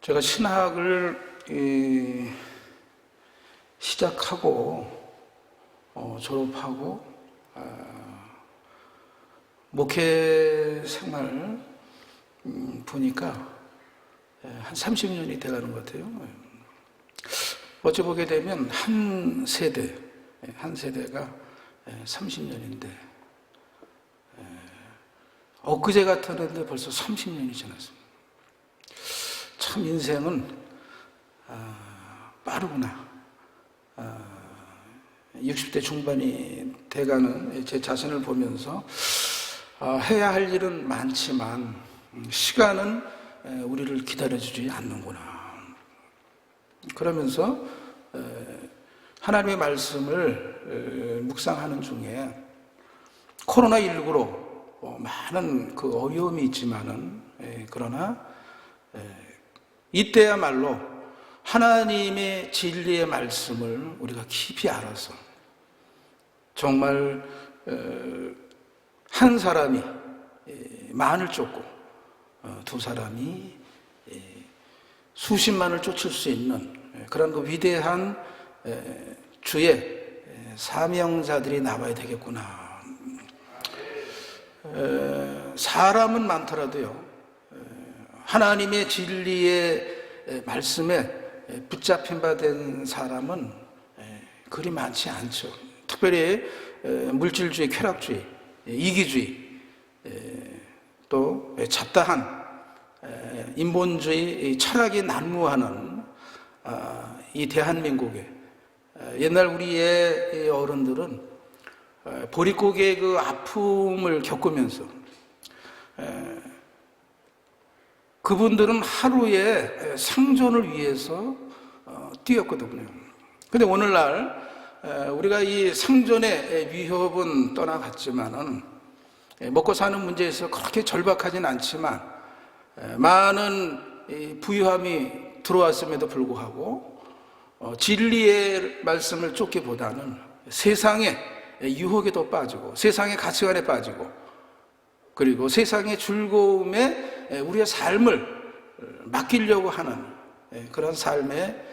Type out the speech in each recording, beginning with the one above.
제가 신학을 시작하고 졸업하고 목회 생활 보니까 한 30년이 돼가는 것 같아요. 어찌 보게 되면 한 세대가 30년인데 엊그제 같았는데 벌써 30년이 지났습니다. 참 인생은 빠르구나. 60대 중반이 돼가는 제 자신을 보면서 해야 할 일은 많지만 시간은 우리를 기다려주지 않는구나. 그러면서 하나님의 말씀을 묵상하는 중에 코로나19로 많은 그 어려움이 있지만은 그러나 이때야말로 하나님의 진리의 말씀을 우리가 깊이 알아서 정말 한 사람이 만을 쫓고 두 사람이 수십만을 쫓을 수 있는 그런 그 위대한 주의 사명자들이 나와야 되겠구나. 사람은 많더라도요, 하나님의 진리의 말씀에 붙잡힌 바 된 사람은 그리 많지 않죠. 특별히 물질주의, 쾌락주의, 이기주의, 또 잡다한 인본주의 철학이 난무하는 이 대한민국에 옛날 우리의 어른들은 보릿고개의 그 아픔을 겪으면서 그분들은 하루의 생존을 위해서 뛰었거든요. 근데 오늘날 우리가 이 생존의 위협은 떠나갔지만은 먹고 사는 문제에서 그렇게 절박하진 않지만 많은 부유함이 들어왔음에도 불구하고 진리의 말씀을 쫓기보다는 세상의 유혹에 더 빠지고 세상의 가치관에 빠지고 그리고 세상의 즐거움에 우리의 삶을 맡기려고 하는 그런 삶의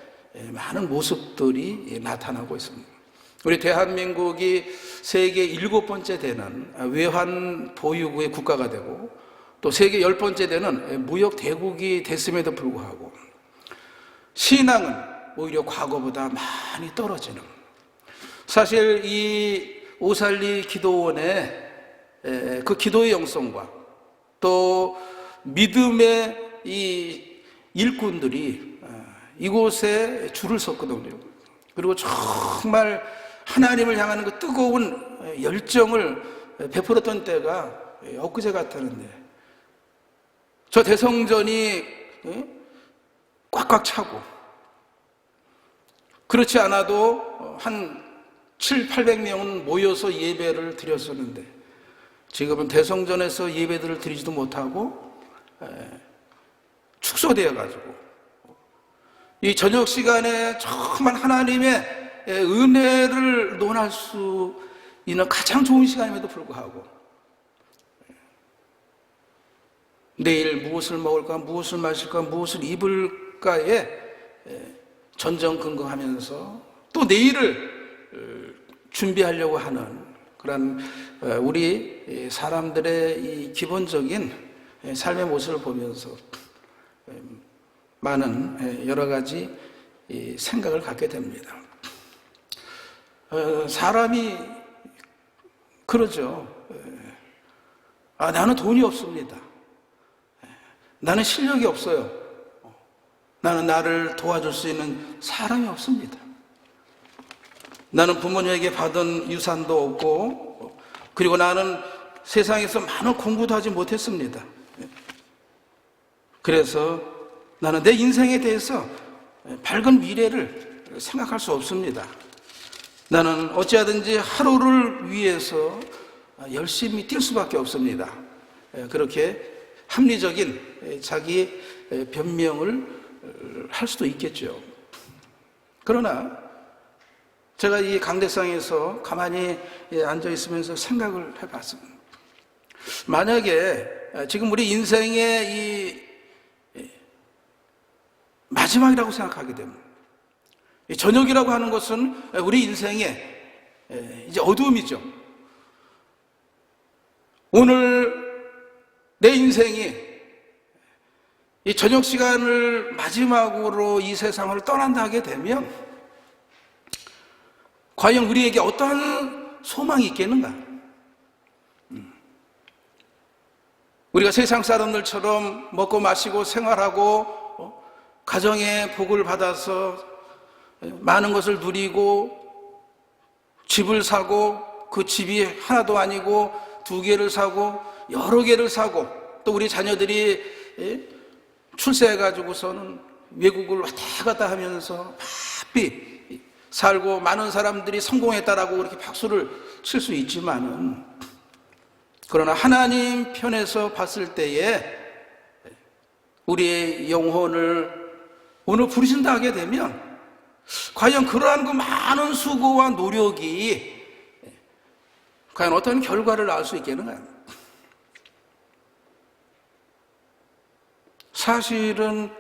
많은 모습들이 나타나고 있습니다. 우리 대한민국이 세계 7번째 되는 외환 보유국의 국가가 되고 또 세계 10번째 되는 무역 대국이 됐음에도 불구하고 신앙은 오히려 과거보다 많이 떨어지는, 사실 이 오살리 기도원의 그 기도의 영성과 또 믿음의 이 일꾼들이 이곳에 줄을 섰거든요. 그리고 정말 하나님을 향하는 그 뜨거운 열정을 베풀었던 때가 엊그제 같았는데 저 대성전이 꽉꽉 차고 그렇지 않아도 한 700~800명은 모여서 예배를 드렸었는데 지금은 대성전에서 예배들을 드리지도 못하고 축소되어 가지고 이 저녁 시간에 정말 하나님의 은혜를 논할 수 있는 가장 좋은 시간임에도 불구하고 내일 무엇을 먹을까, 무엇을 마실까, 무엇을 입을까에 전전긍긍하면서 또 내일을 준비하려고 하는 그런 우리 사람들의 이 기본적인 삶의 모습을 보면서 많은 여러 가지 생각을 갖게 됩니다. 사람이 그러죠. 나는 돈이 없습니다. 나는 실력이 없어요. 나는 나를 도와줄 수 있는 사람이 없습니다. 나는 부모님에게 받은 유산도 없고 그리고 나는 세상에서 많은 공부도 하지 못했습니다. 그래서 나는 내 인생에 대해서 밝은 미래를 생각할 수 없습니다. 나는 어찌하든지 하루를 위해서 열심히 뛸 수밖에 없습니다. 그렇게 합리적인 자기 변명을 할 수도 있겠죠. 그러나 제가 이 강대상에서 가만히 앉아 있으면서 생각을 해봤습니다. 만약에 지금 우리 인생의 이 마지막이라고 생각하게 됩니다. 저녁이라고 하는 것은 우리 인생의 이제 어두움이죠. 오늘 내 인생이 이 저녁 시간을 마지막으로 이 세상을 떠난다 하게 되면 과연 우리에게 어떠한 소망이 있겠는가? 우리가 세상 사람들처럼 먹고 마시고 생활하고 가정의 복을 받아서 많은 것을 누리고 집을 사고 그 집이 하나도 아니고 2개를 사고 여러 개를 사고 또 우리 자녀들이 출세해가지고서는 외국을 왔다 갔다 하면서 바삐 살고 많은 사람들이 성공했다라고 그렇게 박수를 칠 수 있지만은 그러나 하나님 편에서 봤을 때에 우리의 영혼을 오늘 부르신다 하게 되면 과연 그러한 그 많은 수고와 노력이 과연 어떤 결과를 낳을 수 있겠는가? 사실은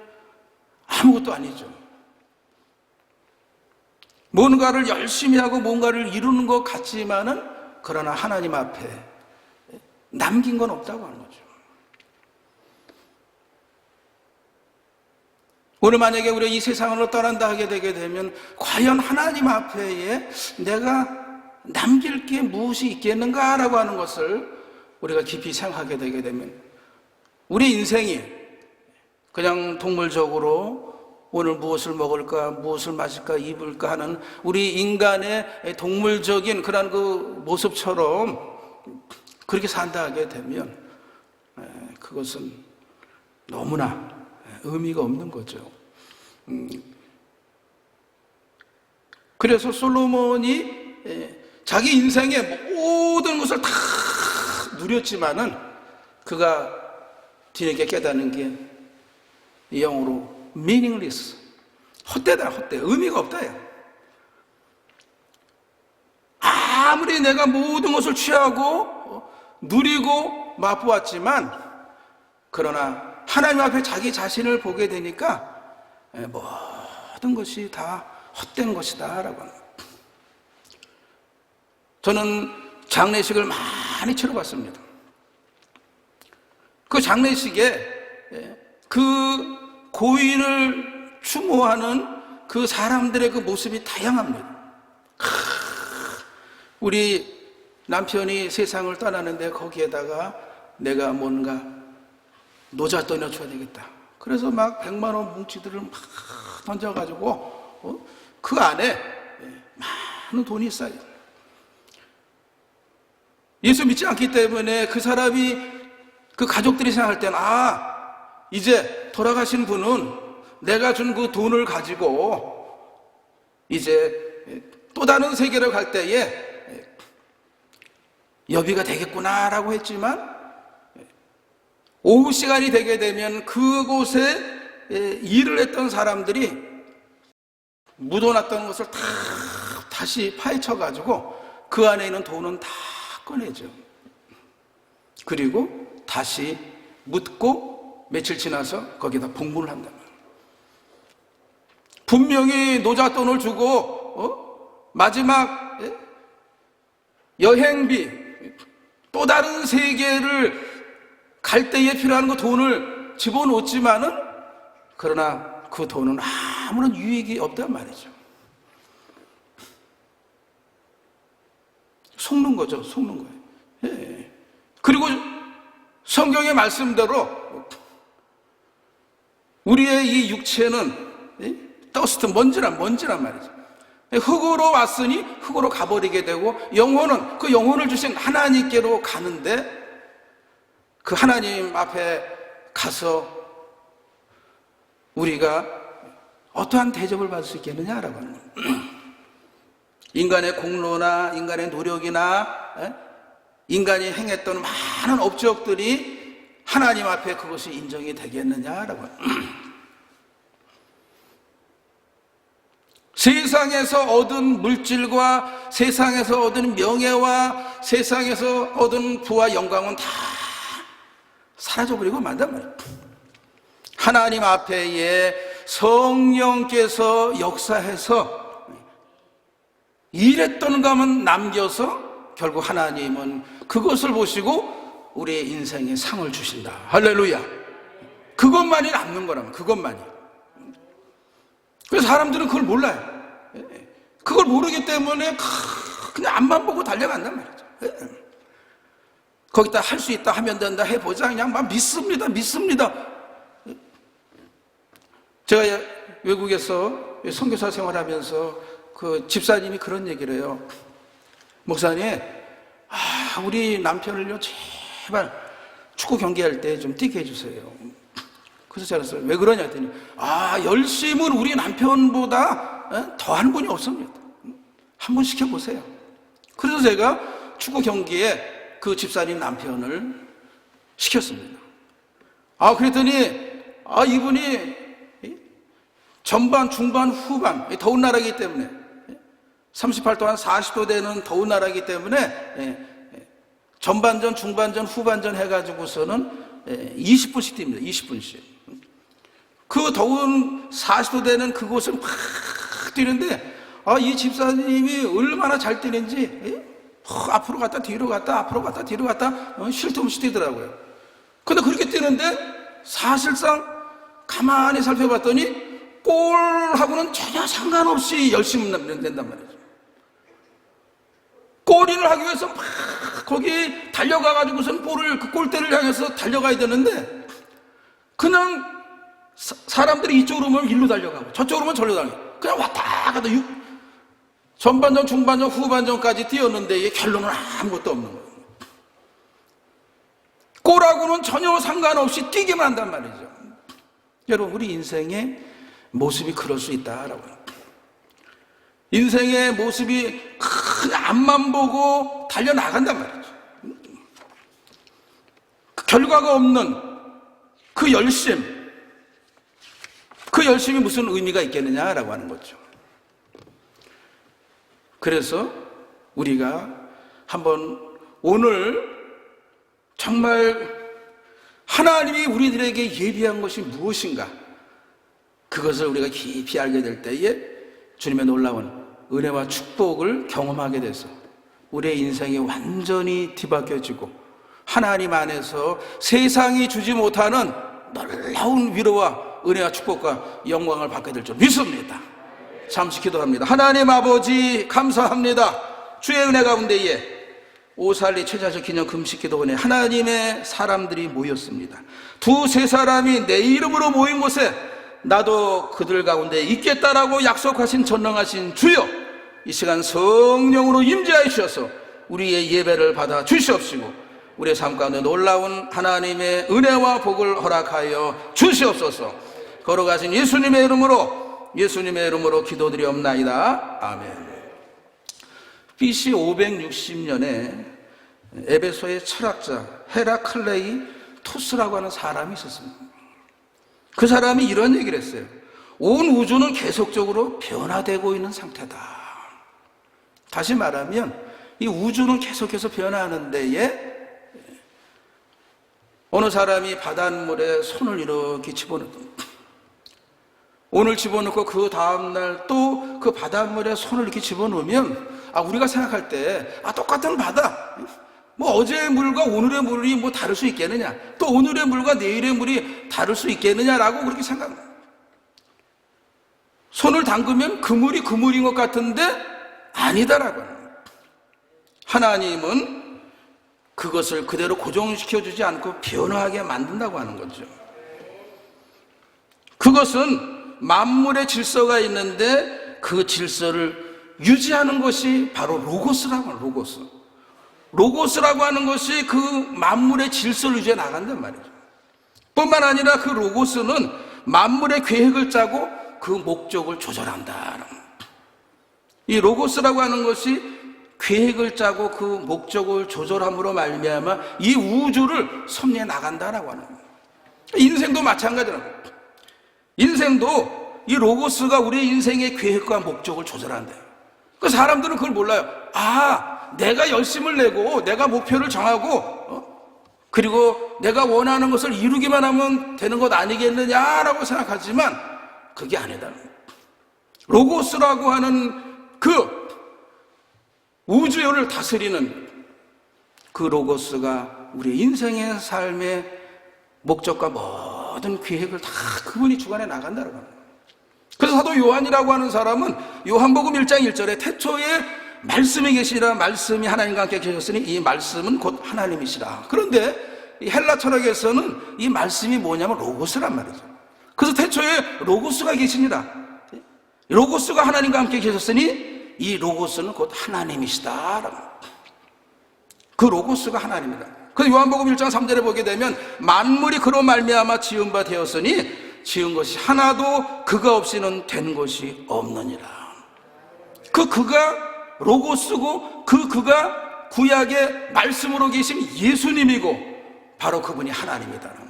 아무것도 아니죠. 뭔가를 열심히 하고 뭔가를 이루는 것 같지만은 그러나 하나님 앞에 남긴 건 없다고 하는 거죠. 오늘 만약에 우리가 이 세상으로 떠난다 하게 되게 되면 과연 하나님 앞에 내가 남길 게 무엇이 있겠는가라고 하는 것을 우리가 깊이 생각하게 되게 되면 우리 인생이 그냥 동물적으로 오늘 무엇을 먹을까, 무엇을 마실까, 입을까 하는 우리 인간의 동물적인 그런 그 모습처럼 그렇게 산다 하게 되면 그것은 너무나 의미가 없는 거죠. 그래서 솔로몬이 자기 인생의 모든 것을 다 누렸지만은 그가 뒤늦게 깨닫는 게 영어로 meaningless, 헛되다, 헛돼, 의미가 없다. 아무리 내가 모든 것을 취하고 누리고 맛보았지만 그러나 하나님 앞에 자기 자신을 보게 되니까 모든 것이 다 헛된 것이다 라고 합니다. 저는 장례식을 많이 치러봤습니다. 그 장례식에 그 고인을 추모하는 그 사람들의 그 모습이 다양합니다. 우리 남편이 세상을 떠나는데 거기에다가 내가 뭔가 노잣돈을 줘야 되겠다. 그래서 막 100만 원 뭉치들을 막 던져가지고 그 안에 많은 돈이 있어요. 예수 믿지 않기 때문에 그 사람이 그 가족들이 생각할 때는 이제 돌아가신 분은 내가 준 그 돈을 가지고 이제 또 다른 세계로 갈 때에 여비가 되겠구나라고 했지만 오후 시간이 되게 되면 그곳에 일을 했던 사람들이 묻어놨던 것을 다 다시 파헤쳐 가지고 그 안에 있는 돈은 다 꺼내죠. 그리고 다시 묻고 며칠 지나서 거기다 봉분을 한다. 분명히 노잣돈을 주고 마지막 여행비 또 다른 세계를 갈 때에 필요한 그 돈을 집어넣었지만은 그러나 그 돈은 아무런 유익이 없단 말이죠. 속는 거죠. 속는 거예요. 그리고 성경의 말씀대로 우리의 이 육체는 더스트, 먼지란 말이죠. 흙으로 왔으니 흙으로 가버리게 되고 영혼은 그 영혼을 주신 하나님께로 가는데 그 하나님 앞에 가서 우리가 어떠한 대접을 받을 수 있겠느냐라고 하는 거예요. 인간의 공로나 인간의 노력이나 인간이 행했던 많은 업적들이 하나님 앞에 그것이 인정이 되겠느냐라고 하는 거예요. 세상에서 얻은 물질과 세상에서 얻은 명예와 세상에서 얻은 부와 영광은 다 사라져버리고 만단 말이에요. 하나님 앞에 성령께서 역사해서 이랬던 감은 남겨서 결국 하나님은 그것을 보시고 우리의 인생에 상을 주신다. 할렐루야. 그것만이 남는 거라면, 그것만이. 그래서 사람들은 그걸 몰라요. 그걸 모르기 때문에 그냥 앞만 보고 달려간단 말이죠. 거기다 할 수 있다, 하면 된다, 해보자, 그냥 막 믿습니다. 제가 외국에서 선교사 생활하면서 그 집사님이 그런 얘기를 해요. 목사님, 우리 남편을요, 제발 축구 경기할 때 좀 뛰게 해주세요. 그래서 제가 그랬어요. 왜 그러냐 했더니, 열심은 우리 남편보다 더한 분이 없습니다. 한번 시켜보세요. 그래서 제가 축구 경기에 그 집사님 남편을 시켰습니다. 그랬더니 이분이 전반, 중반, 후반, 더운 나라이기 때문에 38도 한 40도 되는 더운 나라이기 때문에 전반전, 중반전, 후반전 해가지고서는 20분씩 뜁니다. 20분씩. 그 더운 40도 되는 그곳을 막 뛰는데 이 집사님이 얼마나 잘 뛰는지 앞으로 갔다 뒤로 갔다 앞으로 갔다 뒤로 갔다 쉴 틈 없이 뛰더라고요. 근데 그렇게 뛰는데 사실상 가만히 살펴봤더니 골하고는 전혀 상관없이 열심히 된단 말이죠. 골인을 하기 위해서 막 거기 달려가가지고선 볼을 그 골대를 향해서 달려가야 되는데 그냥 사람들이 이쪽으로 오면 일로 달려가고 저쪽으로 오면 저리로 달려가고 그냥 왔다 갔다 전반전, 중반전, 후반전까지 뛰었는데 이게 결론은 아무것도 없는 거예요. 골하고는 전혀 상관없이 뛰기만 한단 말이죠. 여러분, 우리 인생의 모습이 그럴 수 있다라고 해요. 인생의 모습이 그냥 앞만 보고 달려나간단 말이죠. 결과가 없는 그 열심, 그 열심이 무슨 의미가 있겠느냐라고 하는 거죠. 그래서 우리가 한번 오늘 정말 하나님이 우리들에게 예비한 것이 무엇인가, 그것을 우리가 깊이 알게 될 때에 주님의 놀라운 은혜와 축복을 경험하게 돼서 우리의 인생이 완전히 뒤바뀌어지고 하나님 안에서 세상이 주지 못하는 놀라운 위로와 은혜와 축복과 영광을 받게 될 줄 믿습니다. 잠시 기도합니다. 하나님 아버지, 감사합니다. 주의 은혜 가운데에 오살리 최자식 기념 금식기도원에 하나님의 사람들이 모였습니다. 두세 사람이 내 이름으로 모인 곳에 나도 그들 가운데 있겠다라고 약속하신 전능하신 주여, 이 시간 성령으로 임재하셔서 우리의 예배를 받아 주시옵시고 우리의 삶 가운데 놀라운 하나님의 은혜와 복을 허락하여 주시옵소서. 걸어가신 예수님의 이름으로 기도드리옵나이다. 아멘. BC 560년에 에베소의 철학자 헤라클레이 토스라고 하는 사람이 있었습니다. 그 사람이 이런 얘기를 했어요. 온 우주는 계속적으로 변화되고 있는 상태다. 다시 말하면 이 우주는 계속해서 변화하는 데에 어느 사람이 바닷물에 손을 이렇게 집어넣고 오늘 집어넣고 그 다음날 또 그 바닷물에 손을 이렇게 집어넣으면 우리가 생각할 때 똑같은 바다, 뭐 어제의 물과 오늘의 물이 뭐 다를 수 있겠느냐, 또 오늘의 물과 내일의 물이 다를 수 있겠느냐라고 그렇게 생각합니다. 손을 담그면 그 물이 그 물인 것 같은데 아니다라고 합니다. 하나님은 그것을 그대로 고정시켜주지 않고 변화하게 만든다고 하는 거죠. 그것은 만물의 질서가 있는데 그 질서를 유지하는 것이 바로 로고스라고 하는 로고스. 로고스라고 하는 것이 그 만물의 질서를 유지해 나간단 말이죠. 뿐만 아니라 그 로고스는 만물의 계획을 짜고 그 목적을 조절한다. 이 로고스라고 하는 것이 계획을 짜고 그 목적을 조절함으로 말미암아 이 우주를 섭리해 나간다라고 하는 거예요. 인생도 마찬가지라고. 인생도 이 로고스가 우리의 인생의 계획과 목적을 조절한대요. 그 사람들은 그걸 몰라요. 내가 열심을 내고 내가 목표를 정하고 그리고 내가 원하는 것을 이루기만 하면 되는 것 아니겠느냐라고 생각하지만 그게 아니다. 로고스라고 하는 그 우주연을 다스리는 그 로고스가 우리 인생의 삶의 목적과 모든 계획을 다 그분이 주관해 나간다는 겁니다. 그래서 사도 요한이라고 하는 사람은 요한복음 1장 1절에 태초에 말씀이 계시라, 말씀이 하나님과 함께 계셨으니 이 말씀은 곧 하나님이시라. 그런데 이 헬라 철학에서는 이 말씀이 뭐냐면 로고스란 말이죠. 그래서 태초에 로고스가 계십니다. 로고스가 하나님과 함께 계셨으니 이 로고스는 곧 하나님이시다. 그 로고스가 하나님이다. 그래서 요한복음 1장 3절에 보게 되면 만물이 그로 말미암아 지은 바 되었으니 지은 것이 하나도 그가 없이는 된 것이 없느니라. 그가 로고스고 그가 구약의 말씀으로 계신 예수님이고 바로 그분이 하나님이다.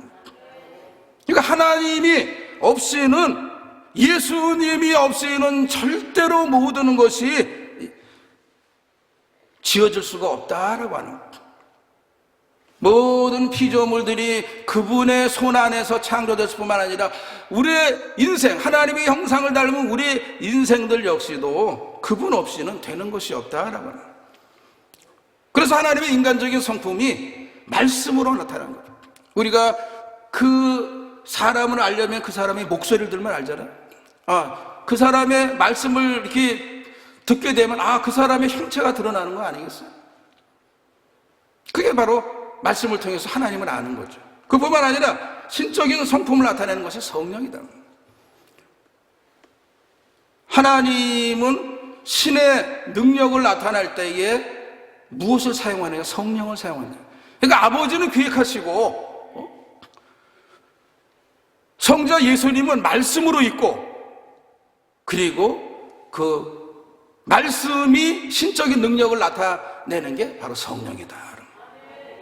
그러니까 하나님이 없이는, 예수님이 없이는 절대로 모든 것이 지어질 수가 없다라고 하는 거예요. 모든 피조물들이 그분의 손 안에서 창조됐을 뿐만 아니라 우리의 인생, 하나님의 형상을 닮은 우리의 인생들 역시도 그분 없이는 되는 것이 없다라고 하는 거예요. 그래서 하나님의 인간적인 성품이 말씀으로 나타난 거예요. 우리가 그 사람을 알려면 그 사람의 목소리를 들면 알잖아요. 그 사람의 말씀을 이렇게 듣게 되면 그 사람의 형체가 드러나는 거 아니겠어요? 그게 바로 말씀을 통해서 하나님을 아는 거죠. 그뿐만 아니라 신적인 성품을 나타내는 것이 성령이다. 하나님은 신의 능력을 나타낼 때에 무엇을 사용하느냐? 성령을 사용하느냐. 그러니까 아버지는 계획하시고 성자 예수님은 말씀으로 있고, 그리고 그 말씀이 신적인 능력을 나타내는 게 바로 성령이다.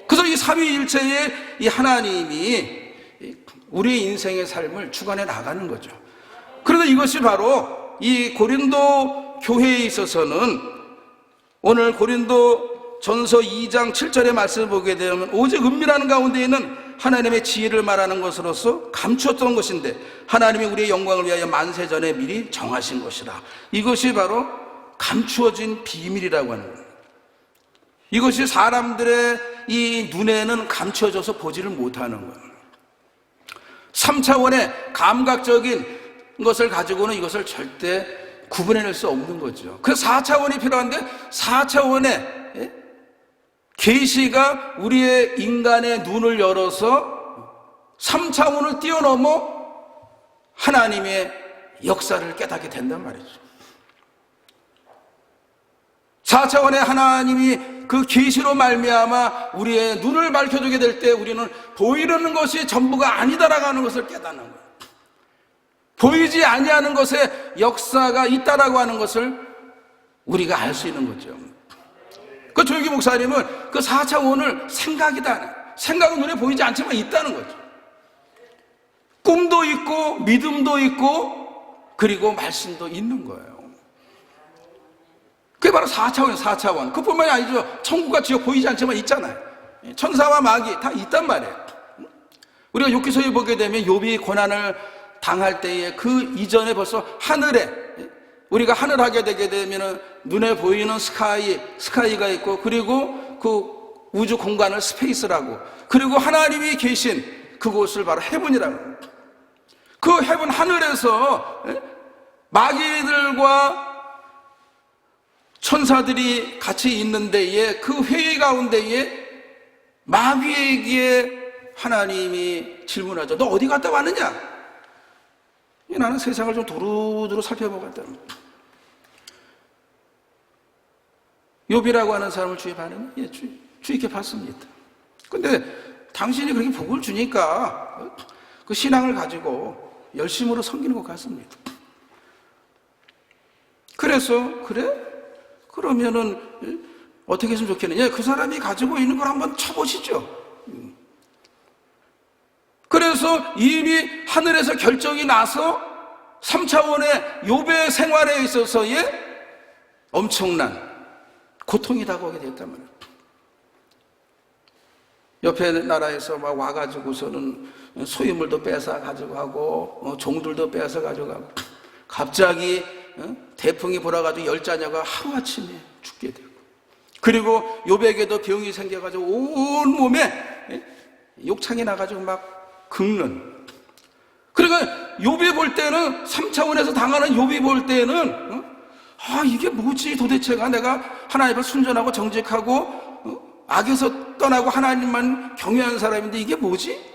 그래서 이 삼위일체의 이 하나님이 우리 인생의 삶을 주관해 나가는 거죠. 그런데 이것이 바로 이 고린도 교회에 있어서는 오늘 고린도 전서 2장 7절의 말씀을 보게 되면 오직 은밀한 가운데 있는 하나님의 지혜를 말하는 것으로서 감추었던 것인데 하나님이 우리의 영광을 위하여 만세 전에 미리 정하신 것이라. 이것이 바로 감추어진 비밀이라고 하는 거예요. 이것이 사람들의 이 눈에는 감춰져서 보지를 못하는 거예요. 3차원의 감각적인 것을 가지고는 이것을 절대 구분해낼 수 없는 거죠. 그래서 4차원이 필요한데 4차원의 계시가 우리의 인간의 눈을 열어서 3차원을 뛰어넘어 하나님의 역사를 깨닫게 된단 말이죠. 4차원의 하나님이 그 계시로 말미암아 우리의 눈을 밝혀주게 될 때 우리는 보이는 것이 전부가 아니다라고 하는 것을 깨닫는 거예요. 보이지 아니하는 것에 역사가 있다라고 하는 것을 우리가 알 수 있는 거죠. 그 조규 목사님은 그 4차원을 생각이다. 생각은 눈에 보이지 않지만 있다는 거죠. 꿈도 있고 믿음도 있고 그리고 말씀도 있는 거예요. 그게 바로 4차원이에요. 4차원. 그뿐만이 아니죠. 천국과 지옥 보이지 않지만 있잖아요. 천사와 마귀 다 있단 말이에요. 우리가 욥기서에 보게 되면 욥이 고난을 당할 때에 그 이전에 벌써 하늘에, 우리가 하늘 하게 되게 되면 눈에 보이는 스카이가 있고, 그리고 그 우주 공간을 스페이스라고, 그리고 하나님이 계신 그곳을 바로 헤븐이라고 합니다. 그 헤븐 하늘에서 마귀들과 천사들이 같이 있는 데에, 그 회의 가운데에 마귀에게 하나님이 질문하죠. 너 어디 갔다 왔느냐? 나는 세상을 좀 두루두루 살펴보겠다. 욥이라고 하는 사람을 주의 봤느냐? 예, 주의께 봤습니다. 근데 당신이 그렇게 복을 주니까 그 신앙을 가지고 열심으로 섬기는 것 같습니다. 그래서 그래? 그러면은 어떻게 했으면 좋겠느냐? 그 사람이 가지고 있는 걸 한번 쳐보시죠. 그래서 이미 하늘에서 결정이 나서 3차원의 욥의 생활에 있어서의 엄청난 고통이 다가오게 됐단 말이에요. 옆에 나라에서 막 와가지고서는 소유물도 뺏어 가지고 하고 종들도 뺏어 가지고 하고, 갑자기 태풍이 불어가지고 10자녀가 하루아침에 죽게 되고, 그리고 욥에게도 병이 생겨가지고 온 몸에 욕창이 나가지고 막 긁는. 그러니까 욥이 볼 때는 3차원에서 당하는 욥이 볼 때는 이게 뭐지 도대체가, 내가 하나님 앞에 순전하고 정직하고 악에서 떠나고 하나님만 경외하는 사람인데 이게 뭐지?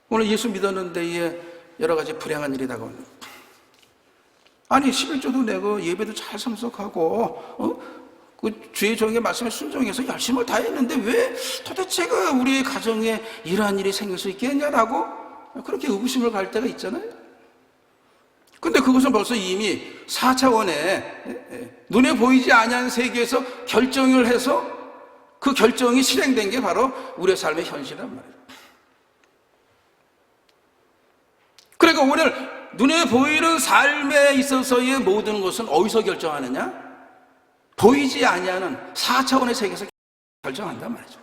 오늘 예수 믿었는데 여러 가지 불행한 일이 다가옵니다. 아니 11조도 내고 예배도 잘 참석하고 그 주의 종의 말씀에 순종해서 열심을 다했는데 왜 도대체가 우리의 가정에 이러한 일이 생길 수 있겠냐라고 그렇게 의구심을 갈 때가 있잖아요. 근데 그것은 벌써 이미 4차원에 눈에 보이지 아니한 세계에서 결정을 해서 그 결정이 실행된 게 바로 우리의 삶의 현실이란 말이에요. 그러니까 오늘 눈에 보이는 삶에 있어서의 모든 것은 어디서 결정하느냐? 보이지 아니하는 4차원의 세계에서 결정한단 말이죠.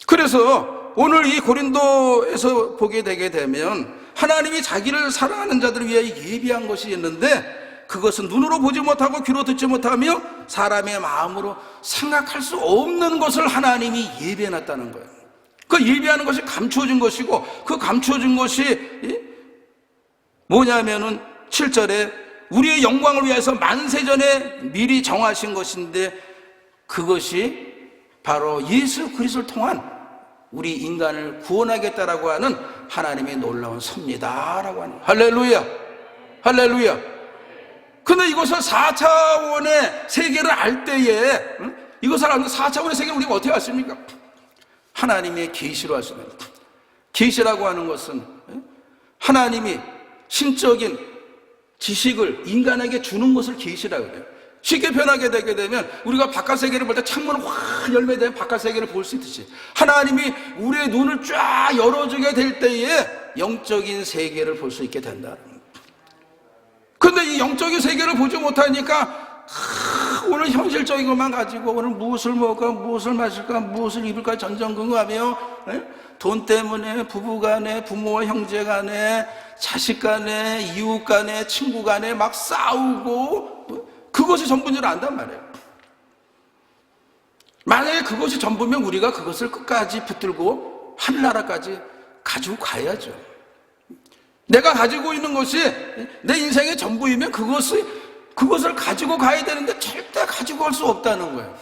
그래서 오늘 이 고린도에서 보게 되게 되면 하나님이 자기를 사랑하는 자들을 위하여 예비한 것이 있는데, 그것은 눈으로 보지 못하고 귀로 듣지 못하며 사람의 마음으로 생각할 수 없는 것을 하나님이 예비해놨다는 거예요. 그 예비하는 것이 감추어진 것이고, 그 감추어진 것이 뭐냐면은 7절에 우리의 영광을 위해서 만세전에 미리 정하신 것인데, 그것이 바로 예수 그리스도를 통한 우리 인간을 구원하겠다라고 하는 하나님의 놀라운 섭리다라고 하는, 할렐루야, 할렐루야. 근데 이것을 4차원의 세계를 알 때에, 이것을 알면 4차원의 세계를 우리가 어떻게 알습니까? 하나님의 계시로 알 수 있는, 계시라고 하는 것은 하나님이 신적인 지식을 인간에게 주는 것을 계시라고 해요. 쉽게 변하게 되게 되면 우리가 바깥 세계를 볼 때 창문을 확 열면 되면 바깥 세계를 볼 수 있듯이, 하나님이 우리의 눈을 쫙 열어주게 될 때에 영적인 세계를 볼 수 있게 된다. 근데 이 영적인 세계를 보지 못하니까 오늘 현실적인 것만 가지고 오늘 무엇을 먹을까, 무엇을 마실까, 무엇을 입을까 전전긍긍하며 돈 때문에 부부 간에, 부모와 형제 간에, 자식 간에, 이웃 간에, 친구 간에 막 싸우고, 그것이 전부인 줄 안단 말이에요. 만약에 그것이 전부면 우리가 그것을 끝까지 붙들고 하늘나라까지 가지고 가야죠. 내가 가지고 있는 것이 내 인생의 전부이면 그것을 가지고 가야 되는데 절대 가지고 갈 수 없다는 거예요.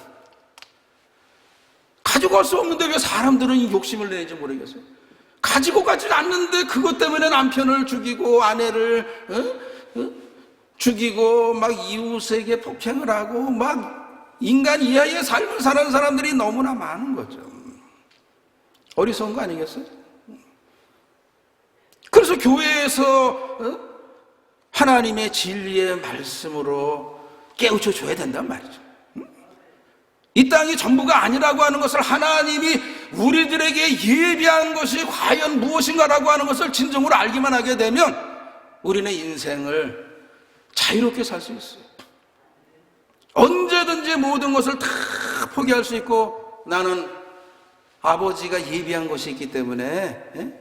가지고 갈 수 없는데 왜 사람들은 욕심을 내는지 모르겠어요. 가지고 가지 않는데 그것 때문에 남편을 죽이고 아내를 죽이고 막 이웃에게 폭행을 하고 막 인간 이하의 삶을 사는 사람들이 너무나 많은 거죠. 어리석은 거 아니겠어요? 그래서 교회에서 하나님의 진리의 말씀으로 깨우쳐 줘야 된단 말이죠. 이 땅이 전부가 아니라고 하는 것을, 하나님이 우리들에게 예비한 것이 과연 무엇인가라고 하는 것을 진정으로 알기만 하게 되면 우리는 인생을 자유롭게 살 수 있어요. 언제든지 모든 것을 다 포기할 수 있고, 나는 아버지가 예비한 것이 있기 때문에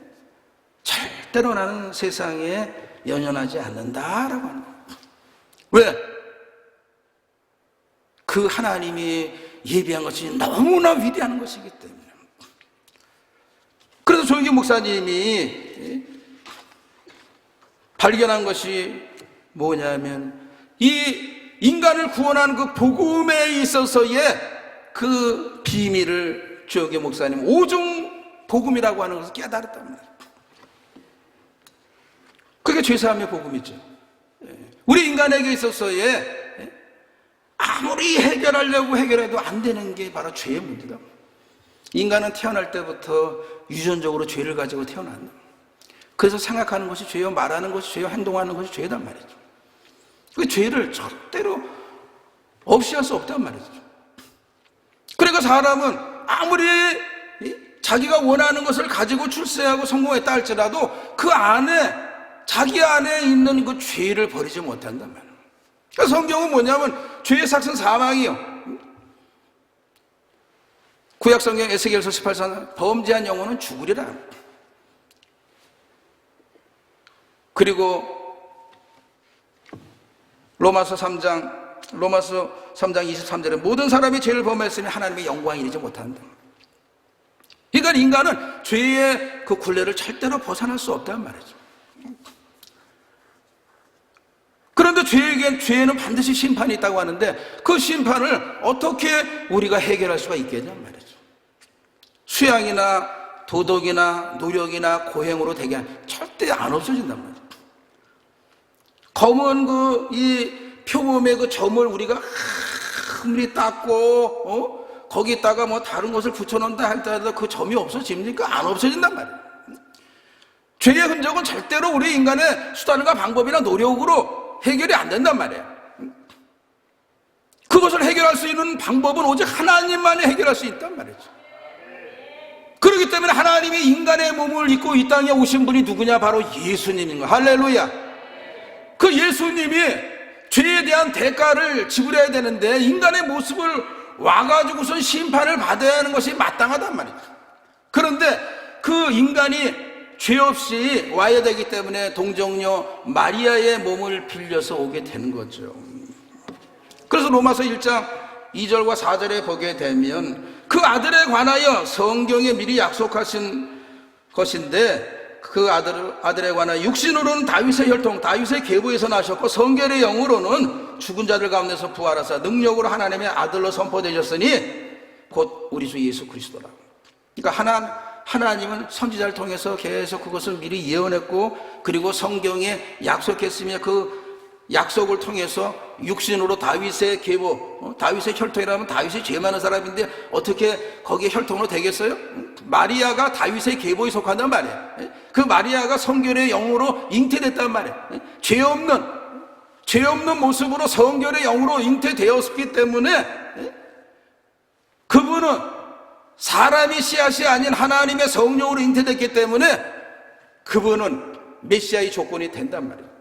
절대로 나는 세상에 연연하지 않는다라고 하는 거예요. 왜? 그 하나님이 예비한 것이 너무나 위대한 것이기 때문에. 그래서 조영기 목사님이 발견한 것이 뭐냐면, 이 인간을 구원하는 그 복음에 있어서의 그 비밀을 조영기 목사님 오중 복음이라고 하는 것을 깨달았단 말이에요. 그게 죄사함의 복음이죠. 우리 인간에게 있어서의 아무리 해결하려고 해결해도 안 되는 게 바로 죄의 문제다. 인간은 태어날 때부터 유전적으로 죄를 가지고 태어난다. 그래서 생각하는 것이 죄요, 말하는 것이 죄요, 행동하는 것이 죄단 말이죠. 그 죄를 절대로 없이 할 수 없단 말이죠. 그러니까 사람은 아무리 자기가 원하는 것을 가지고 출세하고 성공했다 할지라도 그 안에, 자기 안에 있는 그 죄를 버리지 못한단 말이에요. 그러니까 성경은 뭐냐면 죄의 삭은 사망이요. 구약성경 에스겔서 18장 범죄한 영혼은 죽으리라. 그리고 로마서 3장 23절에 모든 사람이 죄를 범했으니 하나님의 영광이 이르지 못한다. 그러니까 인간은 죄의 그 굴레를 절대로 벗어날 수 없단 말이죠. 그런데 죄에는 반드시 심판이 있다고 하는데 그 심판을 어떻게 우리가 해결할 수가 있겠냔 말이죠. 수양이나 도덕이나 노력이나 고행으로 되게 절대 안 없어진단 말이죠. 검은 이 표범의 그 점을 우리가 아무리 닦고 거기다가 뭐 다른 것을 붙여놓는다 할지라도 그 점이 없어집니까? 안 없어진단 말이에요. 죄의 흔적은 절대로 우리 인간의 수단과 방법이나 노력으로 해결이 안 된단 말이에요. 그것을 해결할 수 있는 방법은 오직 하나님만이 해결할 수 있단 말이죠. 그렇기 때문에 하나님이 인간의 몸을 입고 이 땅에 오신 분이 누구냐? 바로 예수님인 거예요. 할렐루야. 그 예수님이 죄에 대한 대가를 지불해야 되는데 인간의 모습을 와가지고선 심판을 받아야 하는 것이 마땅하단 말이죠. 그런데 그 인간이 죄 없이 와야 되기 때문에 동정녀 마리아의 몸을 빌려서 오게 되는 거죠. 그래서 로마서 1장 2절과 4절에 보게 되면 그 아들에 관하여 성경에 미리 약속하신 것인데 그 아들에 관하여 육신으로는 다윗의 혈통, 다윗의 계보에서 나셨고 성결의 영으로는 죽은 자들 가운데서 부활하사 능력으로 하나님의 아들로 선포되셨으니 곧 우리 주 예수 그리스도라. 그러니까 하나님은 선지자를 통해서 계속 그것을 미리 예언했고 그리고 성경에 약속했으며 그 약속을 통해서 육신으로 다윗의 계보, 다윗의 혈통이라면 다윗이 죄 많은 사람인데 어떻게 거기에 혈통으로 되겠어요? 마리아가 다윗의 계보에 속한단 말이에요. 그 마리아가 성결의 영으로 잉태됐단 말이에요. 죄 없는 모습으로 성결의 영으로 잉태되었기 때문에 그분은 사람이 씨앗이 아닌 하나님의 성령으로 잉태됐기 때문에 그분은 메시아의 조건이 된단 말이에요.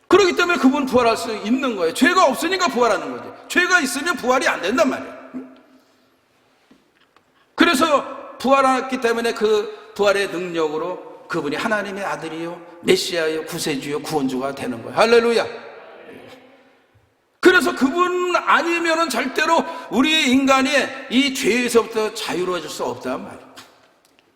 그렇기 때문에 그분은 부활할 수 있는 거예요. 죄가 없으니까 부활하는 거죠. 죄가 있으면 부활이 안 된단 말이에요. 그래서 부활했기 때문에 그 부활의 능력으로 그분이 하나님의 아들이요 메시아요 구세주요 구원주가 되는 거예요. 할렐루야. 그래서 그분 아니면은 절대로 우리 인간이 이 죄에서부터 자유로워질 수 없단 말이에요.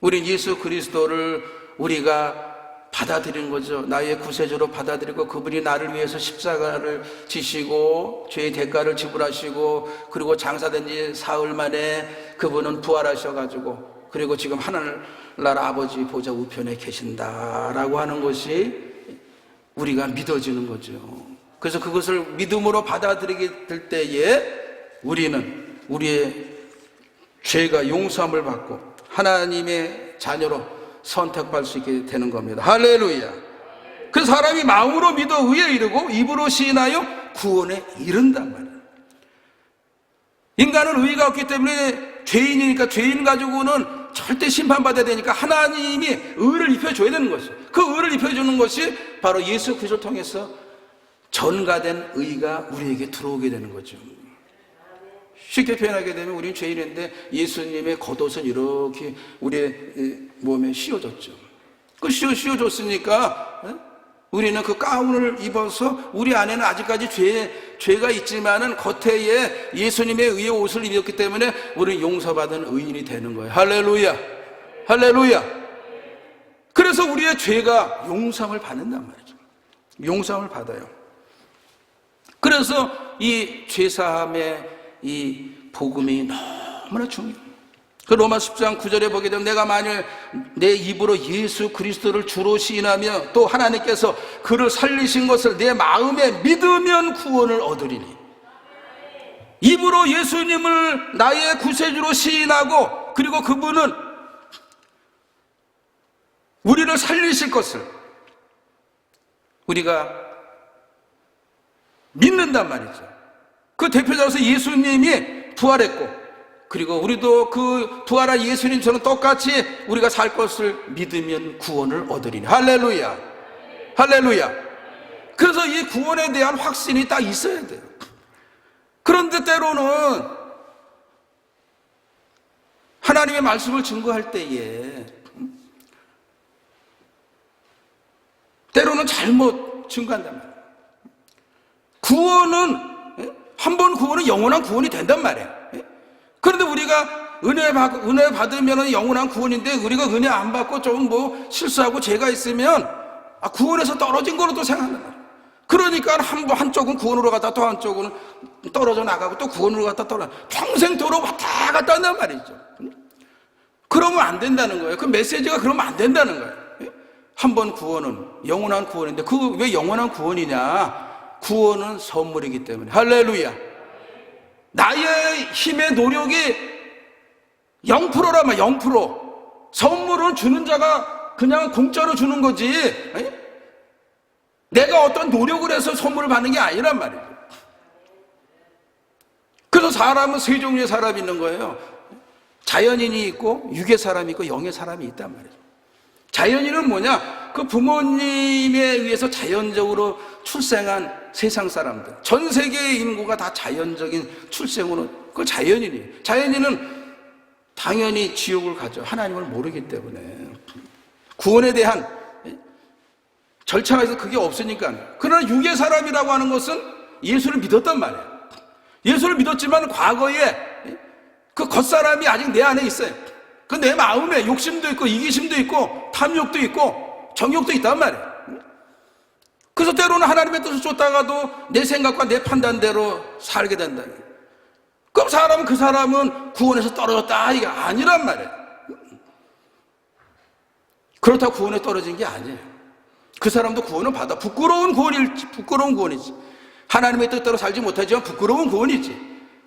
우린 예수 그리스도를 우리가 받아들이는 거죠. 나의 구세주로 받아들이고 그분이 나를 위해서 십자가를 지시고 죄의 대가를 지불하시고 그리고 장사된 지 사흘 만에 그분은 부활하셔가지고 그리고 지금 하늘나라 아버지 보좌 우편에 계신다라고 하는 것이 우리가 믿어지는 거죠. 그래서 그것을 믿음으로 받아들이게 될 때에 우리는 우리의 죄가 용서함을 받고 하나님의 자녀로 선택받을 수 있게 되는 겁니다. 할렐루야. 그 사람이 마음으로 믿어 의에 이르고 입으로 시인하여 구원에 이른단 말이에요. 인간은 의가 없기 때문에 죄인이니까 죄인 가지고는 절대 심판받아야 되니까 하나님이 의를 입혀줘야 되는 것이죠. 그 의를 입혀주는 것이 바로 예수 그리스도를 통해서 전가된 의가 우리에게 들어오게 되는 거죠. 쉽게 표현하게 되면 우리는 죄인인데 예수님의 겉옷은 이렇게 우리의 몸에 씌워졌죠. 그 씌워줬으니까 우리는 그 가운을 입어서 우리 안에는 아직까지 죄가 있지만은 겉에 예수님의 의의 옷을 입었기 때문에 우리는 용서받은 의인이 되는 거예요. 할렐루야. 할렐루야. 그래서 우리의 죄가 용서함을 받는단 말이죠. 용서함을 받아요. 그래서 이 죄사함의 이 복음이 너무나 중요해요. 그 로마 10장 9절에 보게 되면 내가 만일 내 입으로 예수 그리스도를 주로 시인하며 또 하나님께서 그를 살리신 것을 내 마음에 믿으면 구원을 얻으리니. 입으로 예수님을 나의 구세주로 시인하고 그리고 그분은 우리를 살리실 것을 우리가 믿는단 말이죠. 그 대표자로서 예수님이 부활했고 그리고 우리도 그 부활한 예수님처럼 똑같이 우리가 살 것을 믿으면 구원을 얻으리니. 할렐루야. 할렐루야. 그래서 이 구원에 대한 확신이 딱 있어야 돼요. 그런데 때로는 하나님의 말씀을 증거할 때에 잘못 증거한단 말이에요. 구원은, 한 번 구원은 영원한 구원이 된단 말이에요. 그런데 우리가 은혜 받으면 영원한 구원인데, 우리가 은혜 안 받고 좀 뭐 실수하고 죄가 있으면 구원에서 떨어진 거로 또 생각한단 말이에요. 그러니까 한쪽은 구원으로 갔다 또 한쪽은 떨어져 나가고 또 구원으로 갔다 떨어져, 평생도록 왔다 갔다 한단 말이죠. 그러면 안 된다는 거예요. 그 메시지가 그러면 안 된다는 거예요. 한 번 구원은 영원한 구원인데, 그 왜 영원한 구원이냐? 구원은 선물이기 때문에. 할렐루야. 나의 힘의 노력이 0%란 말이야. 0%. 선물은 주는 자가 그냥 공짜로 주는 거지, 내가 어떤 노력을 해서 선물을 받는 게 아니란 말이에요. 그래서 사람은 세 종류의 사람이 있는 거예요. 자연인이 있고, 육의 사람이 있고, 영의 사람이 있단 말이죠. 자연인은 뭐냐? 그 부모님에 의해서 자연적으로 출생한 세상 사람들, 전 세계의 인구가 다 자연적인 출생으로, 그 자연인이에요. 자연인은 당연히 지옥을 가죠. 하나님을 모르기 때문에. 구원에 대한 절차에서 그게 없으니까. 그러나 육의 사람이라고 하는 것은 예수를 믿었단 말이에요. 예수를 믿었지만 과거에 그 겉사람이 아직 내 안에 있어요. 그 내 마음에 욕심도 있고 이기심도 있고 탐욕도 있고 정욕도 있단 말이에요. 그래서 때로는 하나님의 뜻을 쫓다가도 내 생각과 내 판단대로 살게 된다. 그럼 그 사람은 구원에서 떨어졌다, 이게 아니란 말이에요. 그렇다고 구원에 떨어진 게 아니에요. 그 사람도 구원은 받아. 부끄러운 구원이지. 하나님의 뜻대로 살지 못하지만 부끄러운 구원이지.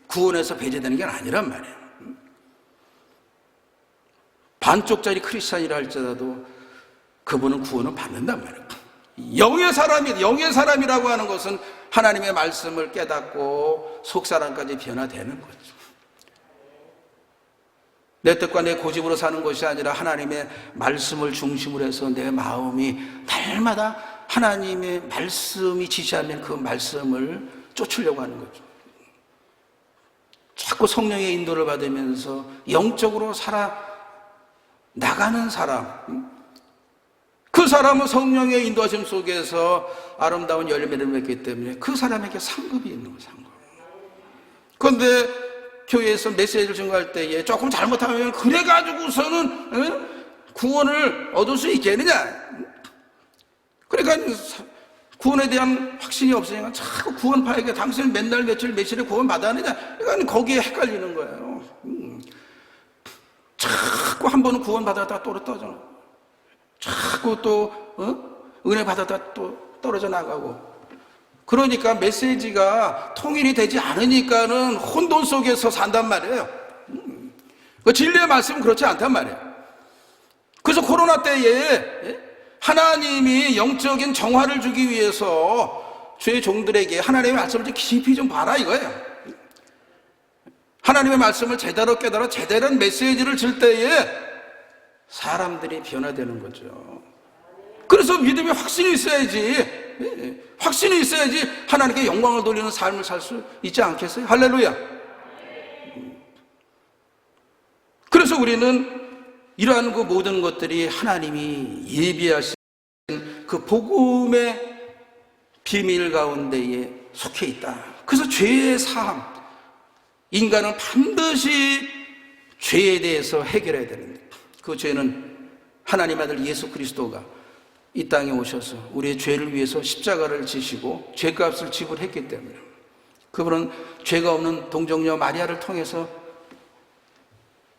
구원에서 배제되는 게 아니란 말이에요. 반쪽짜리 크리스찬이라 할지라도 그분은 구원을 받는단 말이에요. 영의 사람이라고 하는 것은 하나님의 말씀을 깨닫고 속사람까지 변화되는 거죠. 내 뜻과 내 고집으로 사는 것이 아니라 하나님의 말씀을 중심으로 해서 내 마음이 날마다 하나님의 말씀이 지시하는 그 말씀을 쫓으려고 하는 거죠. 자꾸 성령의 인도를 받으면서 영적으로 나가는 사람, 그 사람은 성령의 인도하심 속에서 아름다운 열매를 맺기 때문에 그 사람에게 상급이 있는 거예요. 상급. 그런데 교회에서 메시지를 증거할 때에 조금 잘못하면 그래가지고서는 구원을 얻을 수 있겠느냐? 그러니까 구원에 대한 확신이 없으니까 자꾸 구원파에게 당신은 맨날 며칠 며칠에 구원 받아내냐? 그러니까 거기에 헷갈리는 거예요. 자꾸 한 번은 구원 받았다 또 떨어져. 자꾸 또 은혜 받았다 또 떨어져 나가고. 그러니까 메시지가 통일이 되지 않으니까는 혼돈 속에서 산단 말이에요. 그 진리의 말씀은 그렇지 않단 말이에요. 그래서 코로나 때에 하나님이 영적인 정화를 주기 위해서 주의 종들에게 하나님의 말씀을 좀 깊이 좀 봐라 이거예요. 하나님의 말씀을 제대로 깨달아 제대로 메시지를 줄 때에 사람들이 변화되는 거죠. 그래서 믿음의 확신이 있어야지, 확신이 있어야지 하나님께 영광을 돌리는 삶을 살 수 있지 않겠어요? 할렐루야. 그래서 우리는 이러한 그 모든 것들이 하나님이 예비하신 그 복음의 비밀 가운데에 속해 있다. 그래서 죄의 사함, 인간은 반드시 죄에 대해서 해결해야 되는데, 그 죄는 하나님 아들 예수 그리스도가 이 땅에 오셔서 우리의 죄를 위해서 십자가를 지시고 죄값을 지불했기 때문에, 그분은 죄가 없는 동정녀 마리아를 통해서